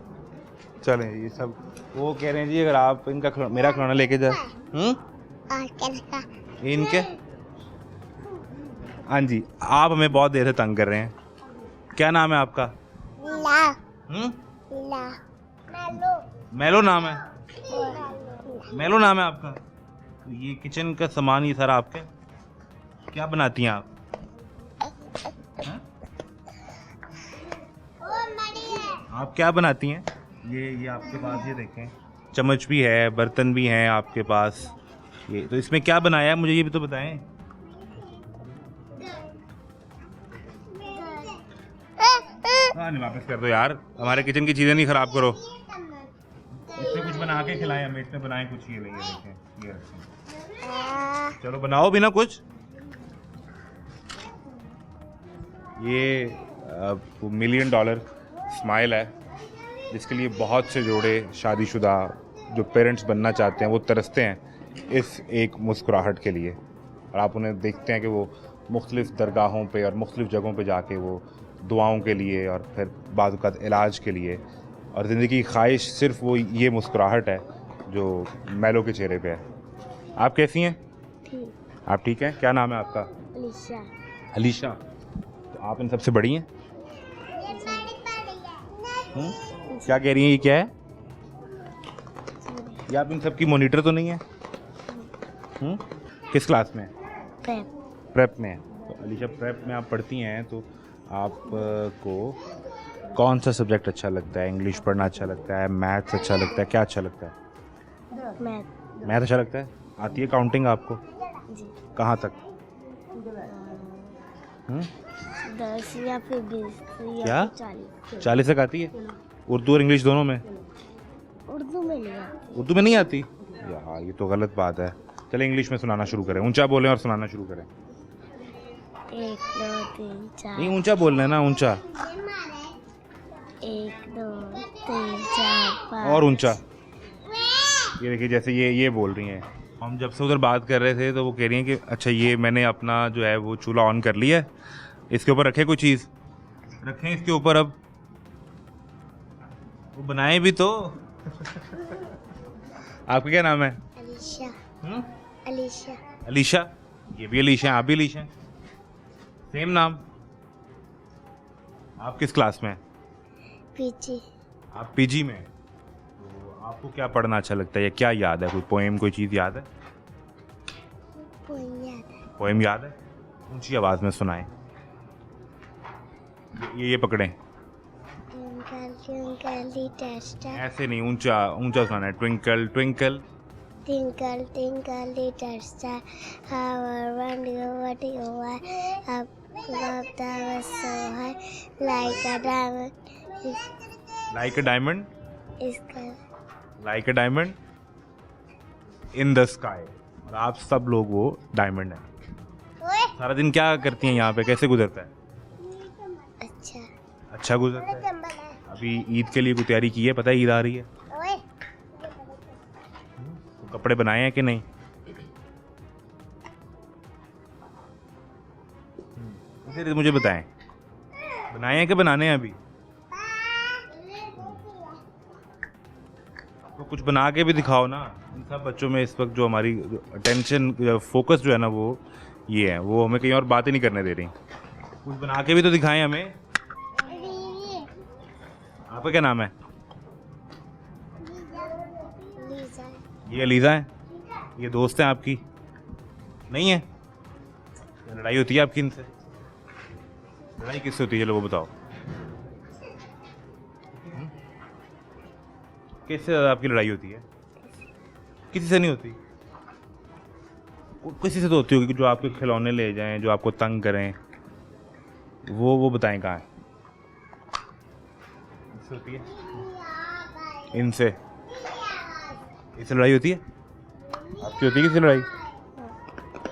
चलें, ये सब वो कह रहे हैं जी अगर आप इनका मेरा खिलौना लेके जाए। और क्या रखा? इनके हाँ जी, आप हमें बहुत देर से तंग कर रहे हैं। क्या नाम है आपका? ला हम्म? ला मेलो मेलो नाम है? मेलो नाम है आपका? तो ये किचन का सामान ये सारा आपके? क्या बनाती हैं आप? हाँ? आप क्या बनाती हैं? ये आपके पास ये देखें, चम्मच भी है, बर्तन भी हैं आपके पास। ये तो इसमें क्या बनाया है मुझे ये भी तो बताएं। हाँ नहीं, वापस कर दो यार, हमारे किचन की चीज़ें नहीं ख़राब करो। इसमें कुछ बना के खिलाएं हमें, इसमें बनाएं कुछ। ये नहीं देखें, ये रखें। चलो बनाओ भी ना कुछ। ये $1 मिलियन स्माइल है जिसके लिए बहुत से जोड़े शादीशुदा जो पेरेंट्स बनना चाहते हैं वो तरसते हैं इस एक मुस्कुराहट के लिए। और आप उन्हें देखते हैं कि वो मुख्तलिफ़ दरगाहों पे और मुख्तलिफ़ जगहों पे जाके वो दुआओं के लिए और फिर बाद वक़्त इलाज के लिए, और ज़िंदगी की ख्वाहिश सिर्फ वो ये मुस्कुराहट है जो मेलो के चेहरे पे है। आप कैसी हैं? ठीक। आप ठीक हैं? क्या नाम है आपका? अलीशा। अलीशा। तो आप इन सबसे बड़ी हैं? क्या कह रही हैं? ये क्या है? ये आप इन सब की मॉनिटर तो नहीं है? किस क्लास में? प्रेप में है। तो अलीशा प्रेप में आप पढ़ती हैं, तो आपको कौन सा सब्जेक्ट अच्छा लगता है? इंग्लिश पढ़ना अच्छा लगता है, मैथ्स अच्छा लगता है, क्या अच्छा लगता है? मैथ अच्छा लगता है। आती है काउंटिंग आपको? जी। कहाँ तक? 10 या फिर 20 क्या? या फिर 40। 40 तक आती है? उर्दू और इंग्लिश दोनों में? उर्दू में नहीं आती। उर्दू में नहीं आती यार, ये तो गलत बात है। चले इंग्लिश में सुनाना शुरू करें, ऊंचा बोलें और सुनाना शुरू करें। 1 2 3 4। नहीं, ऊंचा बोलना है ना, ऊंचा 1 2 3 4 5 और ऊंचा। ये देखिए जैसे ये बोल रही हैं। हम जब से उधर बात कर रहे थे तो वो कह रही हैं कि अच्छा ये मैंने अपना जो है वो चूल्हा ऑन कर लिया है, इसके ऊपर रखे कोई चीज़, रखें इसके ऊपर। अब वो बनाए भी तो। आपका क्या नाम है? अलीशा। हम्म? अलीशा। अलीशा। ये भी अलीशा हैं, आप भी अलीशा हैं, सेम नाम। आप किस क्लास में हैं? पीछे। आप पीजी में हैं। तो आपको क्या पढ़ना अच्छा लगता है या क्या याद है? कोई पोएम, कोई चीज़ याद है? पोएम याद है? ऊंची आवाज़ में सुनाएं। ये पकड़ें। ऐसे नहीं, ऊंचा ऊंचा सुनाना है। Twinkle twinkle Twinkle, twinkle, little star, how I wonder what you are. Up above the was so high, like a diamond. Like a diamond, Is like a diamond in the sky. और आप सब लोग वो डायमंड हैं। सारा दिन क्या करती हैं यहाँ पे? कैसे गुजरता है? अच्छा। अच्छा गुजरता है। अभी ईद के लिए कोई तैयारी की है? पता है ईद आ रही है, तो कपड़े बनाए हैं कि नहीं? इधर मुझे बताएं, बनाए हैं कि बनाने हैं अभी? तो कुछ बना के भी दिखाओ ना। इन सब बच्चों में इस वक्त जो हमारी अटेंशन फोकस जो है ना वो ये है, वो हमें कहीं और बातें नहीं करने दे रही। कुछ बना के भी तो दिखाएं हमें। आपका क्या नाम है? ये अलीज़ा है। ये दोस्त हैं आपकी? नहीं है? लड़ाई होती है आपकी इनसे? लड़ाई किससे होती है, चलो वो बताओ। किससे ज़्यादा आपकी लड़ाई होती है? किसी से नहीं होती? किसी से तो होती होगी, जो आपके खिलौने ले जाएं, जो आपको तंग करें, वो बताएं कहाँ है? इससे होती है? इनसे? इससे लड़ाई होती है? आपकी होती है किसी लड़ाई?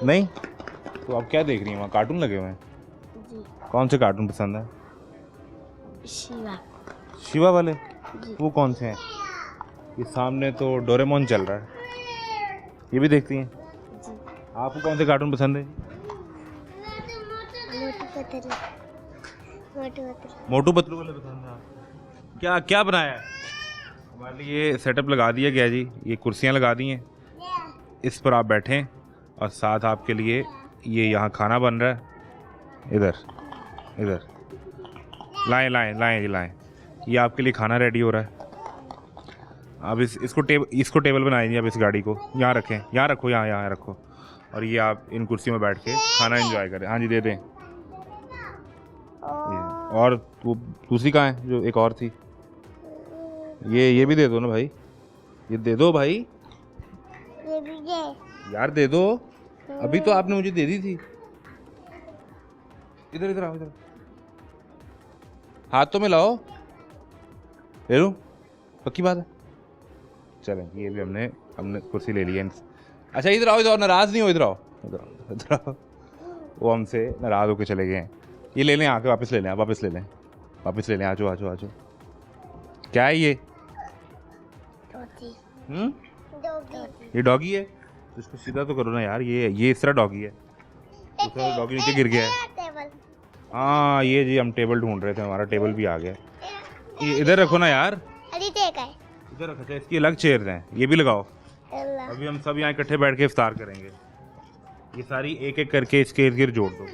नहीं? तो आप क्या देख रही हैं वहाँ? कार्टून लगे हुए हैं? जी। कौन से कार्टून पसंद है? शिवा। शिवा वाले? जी। वो कौन से हैं? ये सामने तो डोरेमोन चल रहा है, ये भी देखती हैं? जी। आपको कौन से कार्टून पसंद है? मोटू पतलू। मोटू पतलू। मोटू पतलू वाले पसंद है आपको? क्या क्या बनाया है? हमारे लिए सेटअप लगा दिया गया जी, ये कुर्सियाँ लगा दी हैं, इस पर आप बैठें और साथ आपके लिए ये यहाँ खाना बन रहा है। इधर इधर लाएं लाएं लाएं जी लाएं, ये आपके लिए खाना रेडी हो रहा है। अब इसको टेबल बनाएं जी, अब इस गाड़ी को यहाँ रखें, यहाँ रखो, यहाँ रखो, और ये आप इन कुर्सियों में बैठ के खाना एंजॉय करें। हाँ जी दे दें। और वो दूसरी कहाँ है जो एक और थी? ये भी दे दो ना भाई, ये दे दो भाई, ये भी दे। यार दे दो, अभी तो आपने मुझे दे दी थी। इधर इधर आओ, इधर हाथों में लाओ, ले लो, पक्की बात है। चलें, ये भी हमने कुर्सी ले ली है। अच्छा इधर आओ, नाराज नहीं हो, इधर आओ। वो हमसे नाराज होकर चले गए हैं। ये ले लें, आके वापस ले लें, वापस ले लें। आजो। क्या है ये? ये डॉगी है, तो इसको सीधा तो करो ना यार। ये इस तरह डॉगी है, दूसरा डॉगी नीचे गिर गया है। हाँ ये जी हम टेबल ढूंढ रहे थे, हमारा टेबल भी आ गया। ये इधर रखो ना यार, इधर रखो। अच्छा इसकी अलग चेयर हैं, ये भी लगाओ। अभी हम सब यहाँ इकट्ठे बैठ के इफ्तार करेंगे। ये सारी एक एक करके इसके इर्द गिर्द जोड़ दो।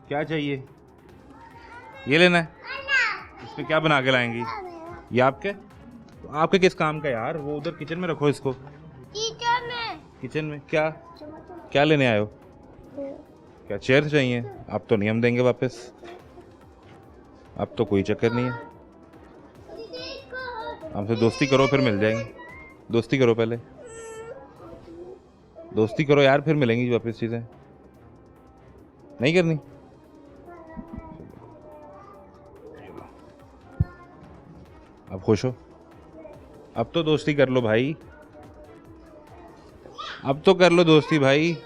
क्या चाहिए? ये लेना है? इसमें क्या बना के लाएंगी? ये आपके? तो आपके किस काम का यार? वो उधर किचन में रखो इसको। किचन में क्या लेने आए हो? क्या चेयर चाहिए? आप तो नहीं हम देंगे वापस, अब तो कोई चक्कर नहीं है। हमसे दोस्ती करो फिर मिल जाएंगे। दोस्ती करो पहले, दोस्ती करो यार, फिर मिलेंगी वापस चीज़ें। नहीं करनी? अब खुश हो? अब तो दोस्ती कर लो भाई, अब तो कर लो दोस्ती भाई।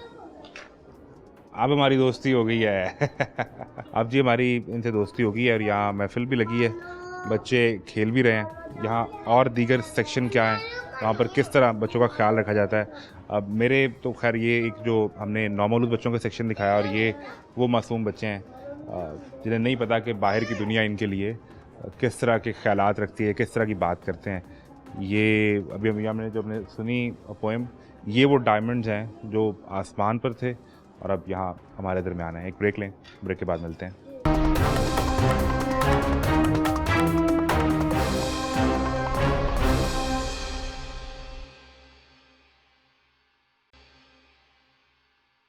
अब हमारी दोस्ती हो गई है। अब जी हमारी इनसे दोस्ती हो गई है और यहाँ महफिल भी लगी है, बच्चे खेल भी रहे हैं। यहाँ और दीगर सेक्शन क्या है, वहाँ पर किस तरह बच्चों का ख्याल रखा जाता है। अब मेरे तो खैर ये एक जो हमने नौमौलूद बच्चों का सेक्शन दिखाया, और ये वो मासूम बच्चे हैं जिन्हें नहीं पता कि बाहर की दुनिया इनके लिए किस तरह के ख्यालात रखती है, किस तरह की बात करते हैं। ये अभी हमने जो हमने सुनी पोएम, ये वो डायमंड्स हैं जो आसमान पर थे और अब यहाँ हमारे दरमियान है। एक ब्रेक लें, ब्रेक के बाद मिलते हैं।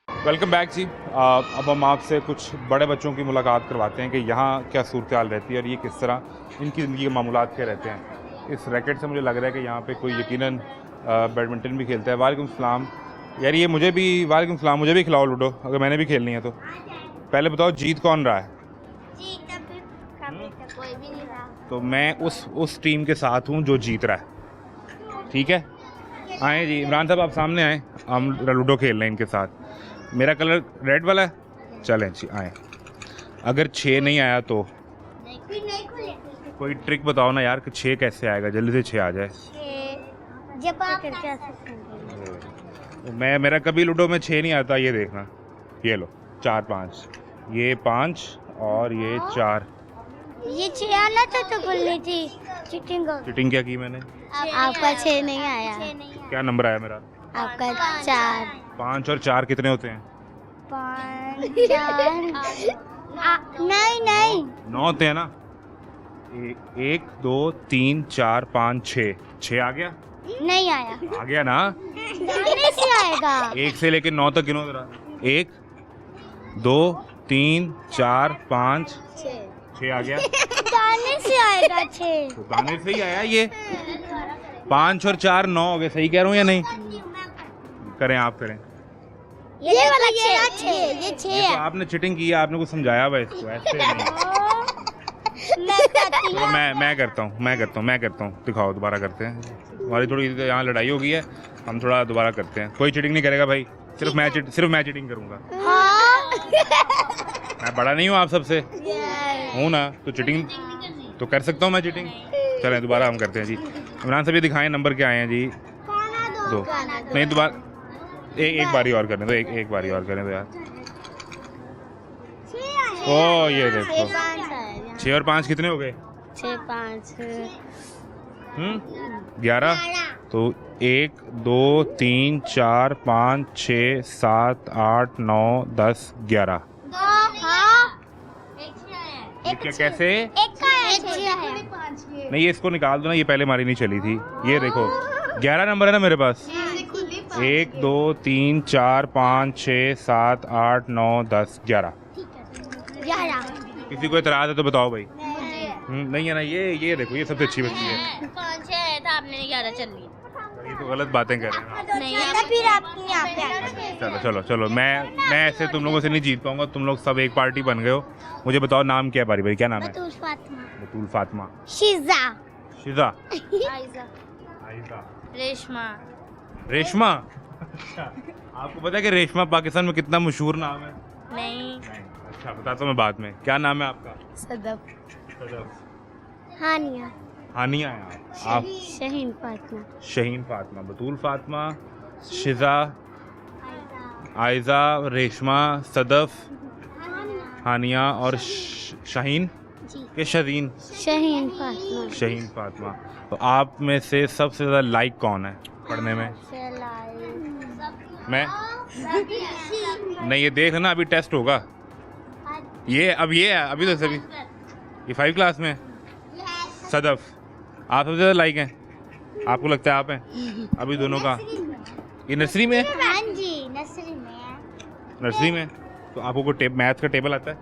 वेलकम बैक जी। अब हम आपसे कुछ बड़े बच्चों की मुलाकात करवाते हैं कि यहाँ क्या सूरत हाल रहती है और ये किस तरह इनकी ज़िंदगी के मामूलात क्या रहते हैं। इस रैकेट से मुझे लग रहा है कि यहाँ पे कोई यकीनन बैडमिंटन भी खेलता है। वालेकुम सलाम यार, ये मुझे भी खिलाओ लूडो, अगर मैंने भी खेलनी है तो। पहले बताओ जीत कौन रहा है? कोई भी नहीं रहा। तो मैं उस टीम के साथ हूँ जो जीत रहा है, ठीक है? आए जी इमरान साहब, आप सामने आए, हम लूडो खेल रहे हैं इनके साथ। मेरा कलर रेड वाला है, चलें जी आए। अगर 6 नहीं आया तो कोई ट्रिक बताओ ना यार कि 6 कैसे आएगा, जल्दी से 6 आ जाए। जब आप मेरा कभी लूडो में 6 नहीं आता, ये देखना। ये लो 4 5, ये 5 और ये 4। ये 6 आना था तो बोलनी थी। चीटिंग क्या की मैंने? आपका 6 नहीं आया। क्या नंबर आया मेरा? आपका 4। 5 और 4 कितने होते हैं? 5 4 नहीं 9 होते हैं ना। 1 2 3 4 5 6 आ गया? नहीं आया। आ गया ना? गाने से आएगा। 1 से लेकर 9 तक गिनो जरा। 1 2 3 4 5 6 आ गया। गाने से आएगा 6। तो गाने से ही आया ये। 5 और 4 9 हो गए, सही कह रहा हूँ या नहीं? करें, आप करें। ये वाला 6 ये 6 ये तो आपने चीटिंग की है, आपने कुछ समझाया हुआ इसको, ऐसे नहीं। तो मैं करता हूँ। दिखाओ, दोबारा करते हैं। हमारी थोड़ी यहाँ लड़ाई हो गई है, हम थोड़ा दोबारा करते हैं। कोई चीटिंग नहीं करेगा भाई, सिर्फ मैं चीटिंग करूँगा। मैं बड़ा नहीं हूँ आप सबसे, हूँ ना, तो चीटिंग तो कर सकता हूँ मैं चीटिंग। चलें दोबारा हम करते हैं जी। इमरान साहब ये दिखाएं नंबर क्या आए हैं जी? 2 नहीं, दोबारा एक बारी और करने दो, एक बारी और करने दो यार। ओ ये देखो 6 और 5 कितने हो गए? 6 5 11 तो 1 2 3 4 5 6 7 8 9 10 11 ये क्या कैसे नहीं ये इसको निकाल दो ना, ये पहले हमारी नहीं चली थी। ये देखो 11 नंबर है ना मेरे पास। 1 2 3 4 5 6 7 8 9 10 11। किसी को इतराज है तो बताओ भाई। नहीं है ना, ये देखो ये सबसे अच्छी बच्ची है। 5 है तो आपने 11 चल लिया। ये तो गलत बातें कर रहे हैं। नहीं फिर आप यहाँ पे आ चलो चलो चलो, मैं ऐसे तुम लोगों से नहीं जीत पाऊंगा। तुम लोग सब एक पार्टी बन गए हो। मुझे बताओ नाम क्या है बारी भाई, क्या नाम है? बतूल फातिमा, बतूल फातिमा, शिजा, शिजा, आयजा, आयजा, रेशमा। रेशमा। अच्छा, आपको पता है कि रेशमा पाकिस्तान में कितना मशहूर नाम है? नहीं। अच्छा बताता हूँ मैं बाद में। क्या नाम है आपका? सदफ, सदफ। हानिया, हानिया है आप? शहीन फातिमा, शहीन फातिमा, बतूल फातिमा, शिजा, आयजा, रेशमा, सदफ, हानिया और शाहीन के शहीन शहीन फातिमा। शहीन फातिमा। तो आप में से सबसे ज़्यादा लाइक कौन है पढ़ने में? मैं नहीं, ये देख ना, अभी टेस्ट होगा। ये है अभी तो सभी ये 5 क्लास में। सदफ आप सबसे ज़्यादा लाइक हैं? आपको लगता है आप हैं? अभी दोनों का ये नर्सरी में है? हाँ जी, नर्सरी में है। नर्सरी में। तो आपको कोई मैथ का टेबल आता है?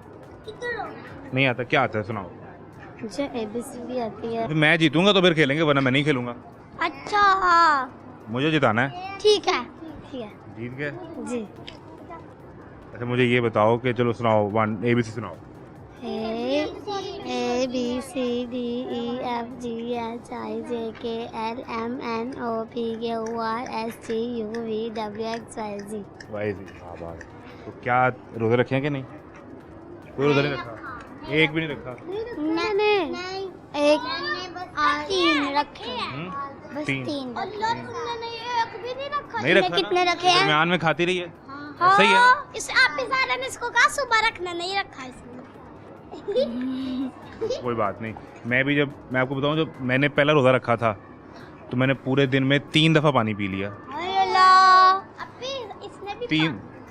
नहीं आता। क्या आता है सुनाओ। मुझे ABCD आती है। तो मैं जीतूंगा तो फिर खेलेंगे, वरना मैं नहीं खेलूंगा। अच्छा मुझे जिताना है। ठीक है, ठीक है। जीत गए? जी। अच्छा मुझे ये बताओ कि चलो सुनाओ, 1 ABC सुनाओ। A B C D E F G H I J K L M N O P Q R S T U V W X Y Z। आभार। तो क्या रोज़े रखे हैं कि नहीं? कोई रोज़ा नहीं रखा? एक भी नहीं रखा? नहीं, एक 3 रखे हैं। बस 3 3 नहीं रखा? कितने रखे हैं? दरमियान में खाती रही है। हाँ, सही है। इस आप सारे ने इसको कहा सुबह रखना, नहीं रखा इसने। कोई बात नहीं। मैं आपको बताऊं, जब मैंने पहला रोज़ा रखा था तो मैंने पूरे दिन में 3 दफ़ा पानी पी लिया। इसने भी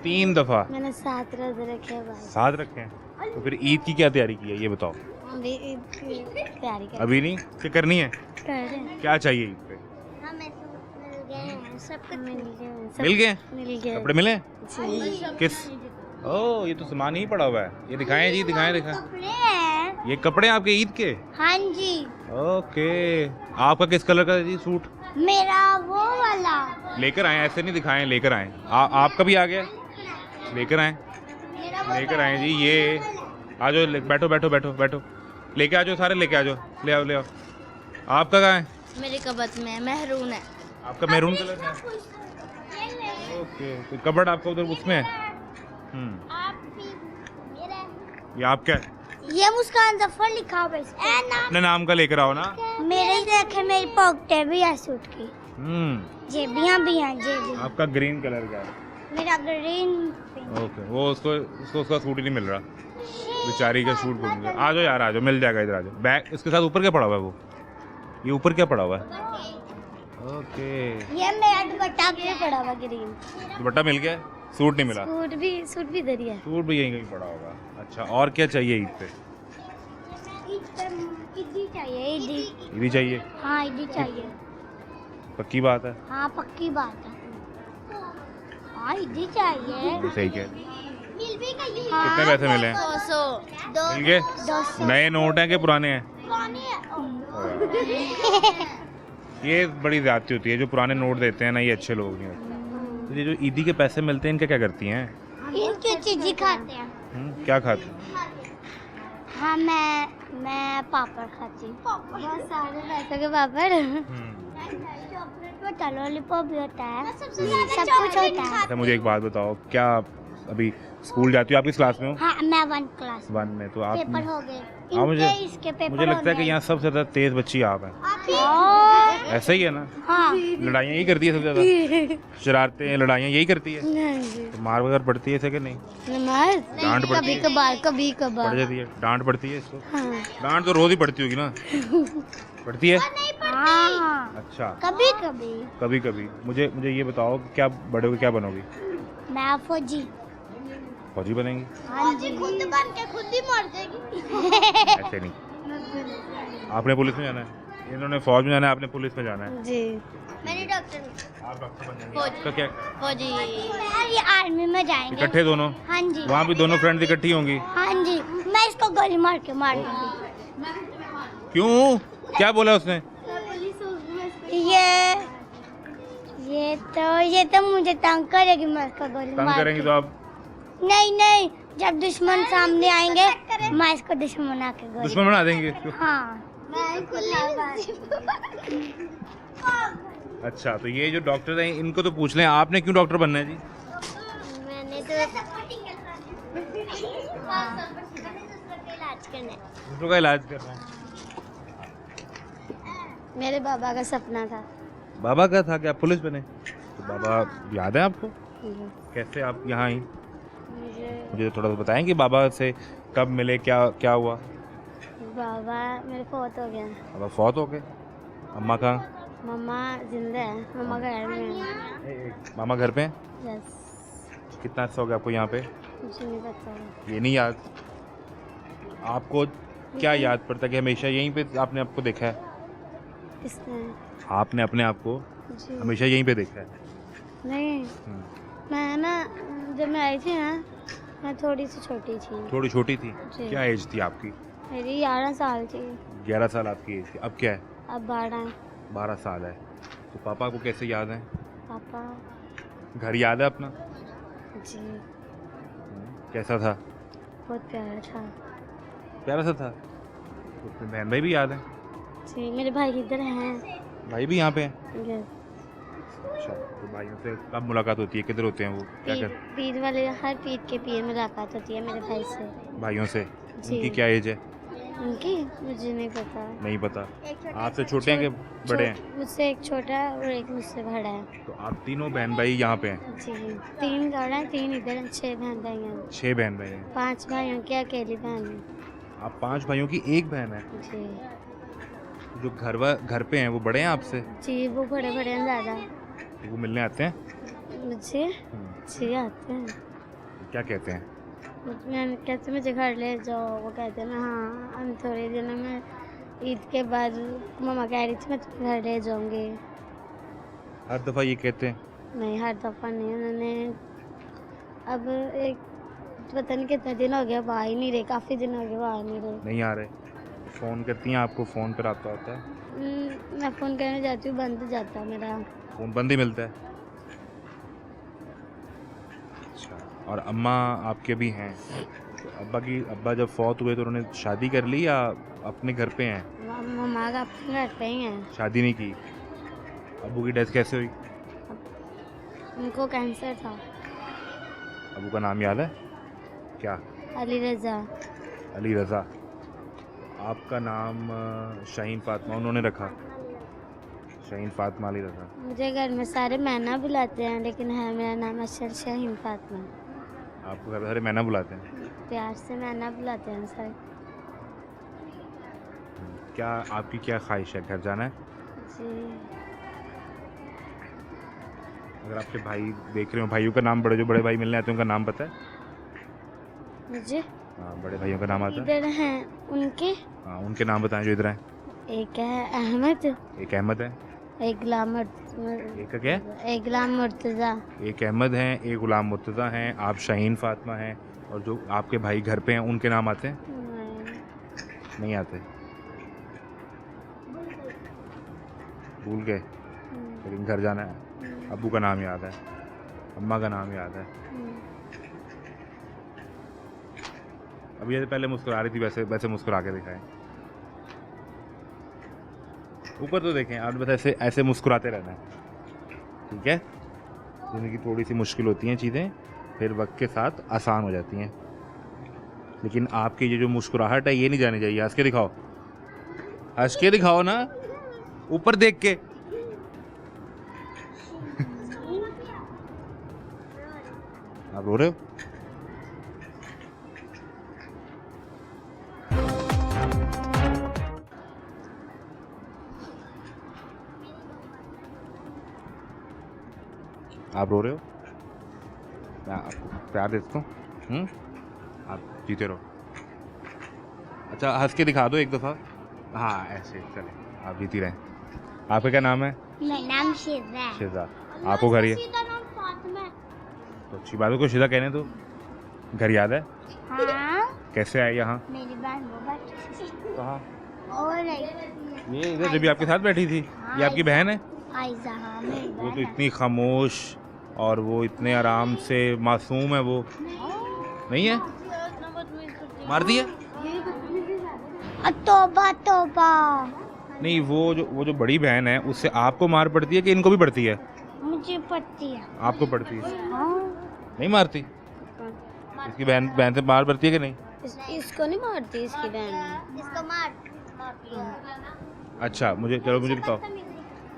3 दफ़ा। मैंने 7 रोजे रखे हैं भाई। 7 रखे हैं। तो फिर ईद की क्या तैयारी की है ये बताओ। अभी ईद की तैयारी अभी नहीं कि करनी है? कर रहे हैं। क्या चाहिए ईद पे? हमें तो मिल गए हैं, सब कुछ मिल गए। मिल गए? कपड़े मिले? जी। किस? ओह ये तो सामान ही पड़ा हुआ है। ये दिखाएं जी, दिखाएं। कपड़े हैं। ये कपड़े आपके ईद के? हाँ जी। ओके। आपका किस कलर का जी सूट? मेरा वो वाला। लेकर आए, ऐसे नहीं दिखाएं, लेकर आए। आपका भी आ गया? लेकर आए जी। ये आ जाओ, बैठो। लेके आ जाओ, सारे लेके आ जाओ। ले आओ। आपका कहाँ है? मेरे कबत में महरून है। आपका मैरून कलर है? ओके। तो कबर्ड आपका उधर उसमें है? ये आपका है? ये मुस्कान जफर लिखा हुआ है इस पे। अपने नाम का लेकर आओ ना। मेरे ही रखे, मेरी पॉकेट भी है सूट की। जेबियां भी हैं, जेबी। आपका ग्रीन कलर का है? मेरा ग्रीन। ओके। वो उसको उसका सूट ही नहीं मिल रहा, बेचारी का सूट भूल गया। आ जाओ यार, आ जाओ, मिल जाएगा। इधर आ जाओ। बैग इसके साथ ऊपर क्या पड़ा हुआ है? वो ये ऊपर क्या पड़ा हुआ है? ओके। ये मेरा दुपट्टा भी पड़ा हुआ ग्रीन। दुपट्टा मिल गया, सूट नहीं मिला। सूट भी इधर ही है। सूट भी यहीं कहीं पड़ा होगा। अच्छा, और क्या चाहिए ईद पे? ईदी चाहिए, ईदी। ईदी चाहिए? हाँ ईदी चाहिए। पक्की बात है? हाँ पक्की बात है। हाँ ईदी चाहिए। सही कह रही। हाँ, कितने पैसे मिले हैं? 200। मिल गए? 200। नए नोट हैं कि पुराने हैं? ये बड़ी ज्यादती होती है, जो पुराने नोट देते हैं ना, ये अच्छे लोग नहीं होते। तो ये जो ईदी के पैसे मिलते हैं, इनका क्या करती हैं? इनकी चीज़ें खाते हैं। क्या खाते हैं? हाँ मैं पापड़ खाती हूँ। बहुत सारे पैसों के पापड़। चॉकलेट होता है, लॉलीपॉप भी होता है, सब कुछ होता है। अच्छा मुझे एक बात बताओ, क्या अभी स्कूल जाती हो? आप किस क्लास में हो? हाँ मैं 1 क्लास। 1 में। तो आप पेपर हो गए। हाँ, इनके इसके पेपर मुझे लगता है कि यहाँ सबसे ज़्यादा तेज बच्ची आप हैं। ऐसा ही है ना, हाँ लड़ाइयाँ यही करती है सबसे ज़्यादा, शरारतें लड़ाइयाँ यही करती है, तो मार वगैरह पड़ती है इसे कि नहीं? नमाज डांट पड़ती कभी है, कभार कभी पड़ कभार जाती है, डांट पड़ती है इसको? हाँ डांट तो रोज ही पड़ती होगी ना, पड़ती है? हाँ अच्छा, कभी कभी कभी कभी। मुझे मुझे ये बताओ कि क्या बड़े होकर क्या बनोगी? मैं फौजी फौजी बनेंगी? हाँ जी खुद बन के खुद ही मर जाएगी ऐसे नहीं, आपने पुलिस में जाना है, इन्होंने फौज में जाना है, आपने पुलिस में जाना है। जी मैंने डॉक्टर आप डॉक्टर बन जाएंगे, आपका क्या? फौजी ये आर्मी में जाएंगे इकट्ठे दोनों? हाँ जी वहाँ भी दोनों फ्रेंड्स इकट्ठी होंगी? हाँ जी मैं इसको गोली मार के मार दूंगी क्यों, क्या बोला उसने? ये तो मुझे तंग करेगी, मैं इसको गोली तंग मार करेंगे के- तो आप नहीं जब दुश्मन सामने आएंगे मैं इसको दुश्मन आके गोली दुश्मन बना देंगे इसको? हाँ अच्छा, तो ये जो डॉक्टर हैं इनको तो पूछ लें, आपने क्यों डॉक्टर बनना है जी? मैंने तो इलाज करना है। दूसरों का इलाज कर रहे हैं। मेरे बाबा का सपना था। बाबा का था कि आप पुलिस बने? तो बाबा याद है आपको? कैसे आप यहाँ आई? मुझे थोड़ा सा बताएं कि बाबा से कब मिले, क्या क्या हुआ? बाबा मेरे फौत हो गया। बाबा फौत हो गए। अम्मा कहाँ? मम्मा जिंदा है, मम्मा घर में है। मामा घर पे हैं? यस कितना अर्सा हो गया आपको यहाँ पे? मुझे नहीं पता। ये नहीं याद आपको? क्या याद पड़ता कि हमेशा यहीं पे आपने आपको देखा है? किसने? आपने अपने आप को जी हमेशा यहीं पे देखा है? नहीं, मैं ना जब मैं आई थी ना मैं थोड़ी सी छोटी थी। थोड़ी छोटी थी? जी। क्या एज थी आपकी? मेरी 11 साल थी। 11 साल आपकी एज थी। अब क्या है? अब 12 12 साल है। तो पापा को कैसे याद है? पापा घर याद है अपना? जी कैसा था? बहुत प्यारा था। प्यारा सा था? तो अपने बहन भाई भी याद है? जी मेरे भाई इधर हैं। भाई भी यहाँ पे हैं? यस अच्छा, तो भाइयों से कब मुलाकात होती है, किधर होते हैं वो, क्या कर? पीर वाले हर पीर के पीर मुलाकात होती है मेरे भाई से। भाइयों से? जी। उनकी क्या एज है? उनकी मुझे नहीं पता। नहीं पता। आपसे छोटे हैं कि बड़े हैं? मुझसे एक छोटा है और एक मुझसे बड़ा है। तो आप तीनों बहन भाई यहाँ पे हैं? जी 3 बड़ा है, 3 इधर हैं, 6 बहन भाई हैं। 6 बहन भाई हैं। 5 भाइयों की अकेली बहन है। आप 5 भाइयों की एक बहन है। जी जो घर पे हैं वो बड़े हैं आपसे? जी वो बड़े बड़े हैं ज़्यादा। तो वो मिलने आते हैं? मुझे जी आते हैं। क्या कहते हैं? मैं कहते मुझे घर ले जाओ, वो कहते हैं हाँ हम थोड़े दिनों में ईद के बाद मम्मा कह रही थी मैं तुम्हें घर ले जाऊंगी। हर दफ़ा ये कहते हैं? नहीं हर दफ़ा नहीं, उन्होंने अब एक पता नहीं कितने दिन हो गया वो आ ही नहीं रहे, काफ़ी दिन हो गए वो आ नहीं रहे। नहीं आ रहे? फ़ोन करती हैं आपको? फ़ोन पर आता होता है? मैं फ़ोन करने जाती हूँ बंद हो जाता है मेरा। फ़ोन बंद ही मिलता है? अच्छा, और अम्मा आपके भी हैं? तो अब्बा जब फौत हुए तो उन्होंने शादी कर ली या अपने घर पे हैं? मम्मा का अपने घर पे ही है। शादी नहीं की? अब्बू की डेथ कैसे हुई? उनको कैंसर था। अब्बू का नाम याद है क्या? अली रज़ा। अली रज़ा। आपका नाम शाहीन फातिमा उन्होंने रखा? शाहीन फातिमा अली रज़ा। मुझे घर में सारे मैना बुलाते हैं लेकिन है मेरा नाम अशर शाहीन फातिमा। आपको घर सारे मैना बुलाते हैं? प्यार से मैना बुलाते हैं सर। क्या आपकी क्या ख्वाहिश है, घर जाना है? जी अगर आपके भाई देख रहे हो, भाइयों का नाम, जो बड़े भाई मिलने आते हैं उनका नाम पता है? मुझे हाँ, बड़े भाइयों का नाम आता है? इधर हैं उनके, हाँ, उनके नाम बताएं जो इधर हैं। एक है अहमद, एक अहमद है। एक गुलाम एक का क्या है? एक गुलाम मुर्तज़ा। एक अहमद हैं, एक गुलाम मुर्तज़ा हैं, आप शाहीन फातिमा हैं, और जो आपके भाई घर पे हैं उनके नाम आते हैं? नहीं आते? भूल गए? लेकिन घर जाना है। अब्बू का नाम याद है, अम्मा का नाम याद है। अभी जैसे पहले मुस्कुरा रही थी वैसे वैसे मुस्कुरा के दिखाएं। ऊपर तो देखें, आप बस ऐसे ऐसे मुस्कुराते रहना है, ठीक है? ज़िंदगी थोड़ी सी मुश्किल होती हैं चीज़ें, फिर वक्त के साथ आसान हो जाती हैं। लेकिन आपकी ये जो मुस्कुराहट है ये नहीं जानी चाहिए। हंस के दिखाओ, हंस के दिखाओ ना, ऊपर देख के। आप रो रहे हो? आप रो रहे हो? मैं आपको प्यार देता हूँ। आप जीते रहो। अच्छा हंस के दिखा दो एक दफ़ा। हाँ ऐसे चले, आप जीती रहें। आपका क्या नाम है? मेरा नाम शिजा है। शिजा। आपको घर ही तो अच्छी बात है, को शिजा कहने दो। घर याद है? हाँ कैसे आए यहाँ? मेरी बहन वो बैठी थी कहाँ? और ये इधर जब आपके साथ बैठी थी। ये आपकी बहन है? आयजा, हाँ मेरी वो तो बहन है। इतनी खामोश और वो इतने आराम से मासूम है। वो नहीं है? मार दिया? तौबा तौबा। नहीं, वो जो बड़ी बहन है उससे आपको मार पड़ती है कि इनको भी पड़ती है? मुझे पड़ती है। आपको पड़ती है? हाँ नहीं मारती? इसकी बहन से मार पड़ती है कि नहीं? इसको नहीं मारती, इसकी बहन इसको मारती है। अच्छा मुझे बताओ,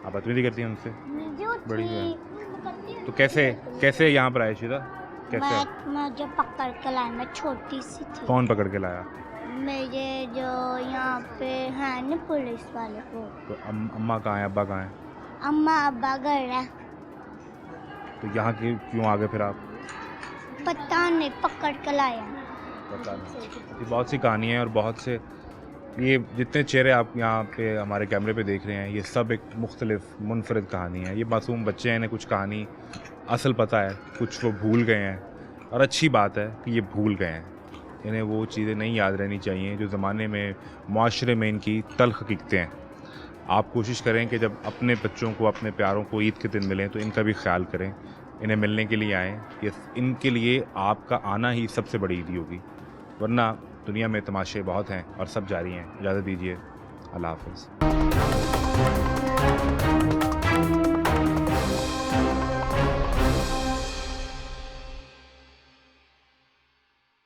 आप बदतमीजी करती हैं उनसे? बड़ी बहन तो कैसे यहाँ पर आए शिजा? कैसे आए? मुझे पकड़ के लाया, मैं छोटी सी थी। कौन पकड़ के लाया? मेरे जो यहाँ पे है ना पुलिस वाले को। तो अम्मा कहाँ है, अब्बा कहाँ है? अम्मा अब्बा घर है। तो यहाँ क्यों आ गए फिर आप? पता नहीं, पकड़ के लाया। पता नहीं। ऐसी बहुत सी कहानियाँ हैं और बहुत से ये जितने चेहरे आप यहाँ पे हमारे कैमरे पे देख रहे हैं ये सब एक मुख्तलिफ मुनफरद कहानी है। ये मासूम बच्चे हैं, इन्हें कुछ कहानी असल पता है, कुछ वो भूल गए हैं और अच्छी बात है कि ये भूल गए हैं। इन्हें वो चीज़ें नहीं याद रहनी चाहिए जो ज़माने में माशरे में इनकी तल्ख़ हकीकतें हैं। आप कोशिश करें कि जब अपने बच्चों को, अपने प्यारों को ईद के दिन मिलें तो इनका भी ख्याल करें, इन्हें मिलने के लिए आएँ। ये इनके लिए आपका आना ही सबसे बड़ी ईदी होगी, वरना दुनिया में तमाशे बहुत हैं और सब जारी हैं। इजाज़त दीजिए, अल्लाह हाफ़िज़।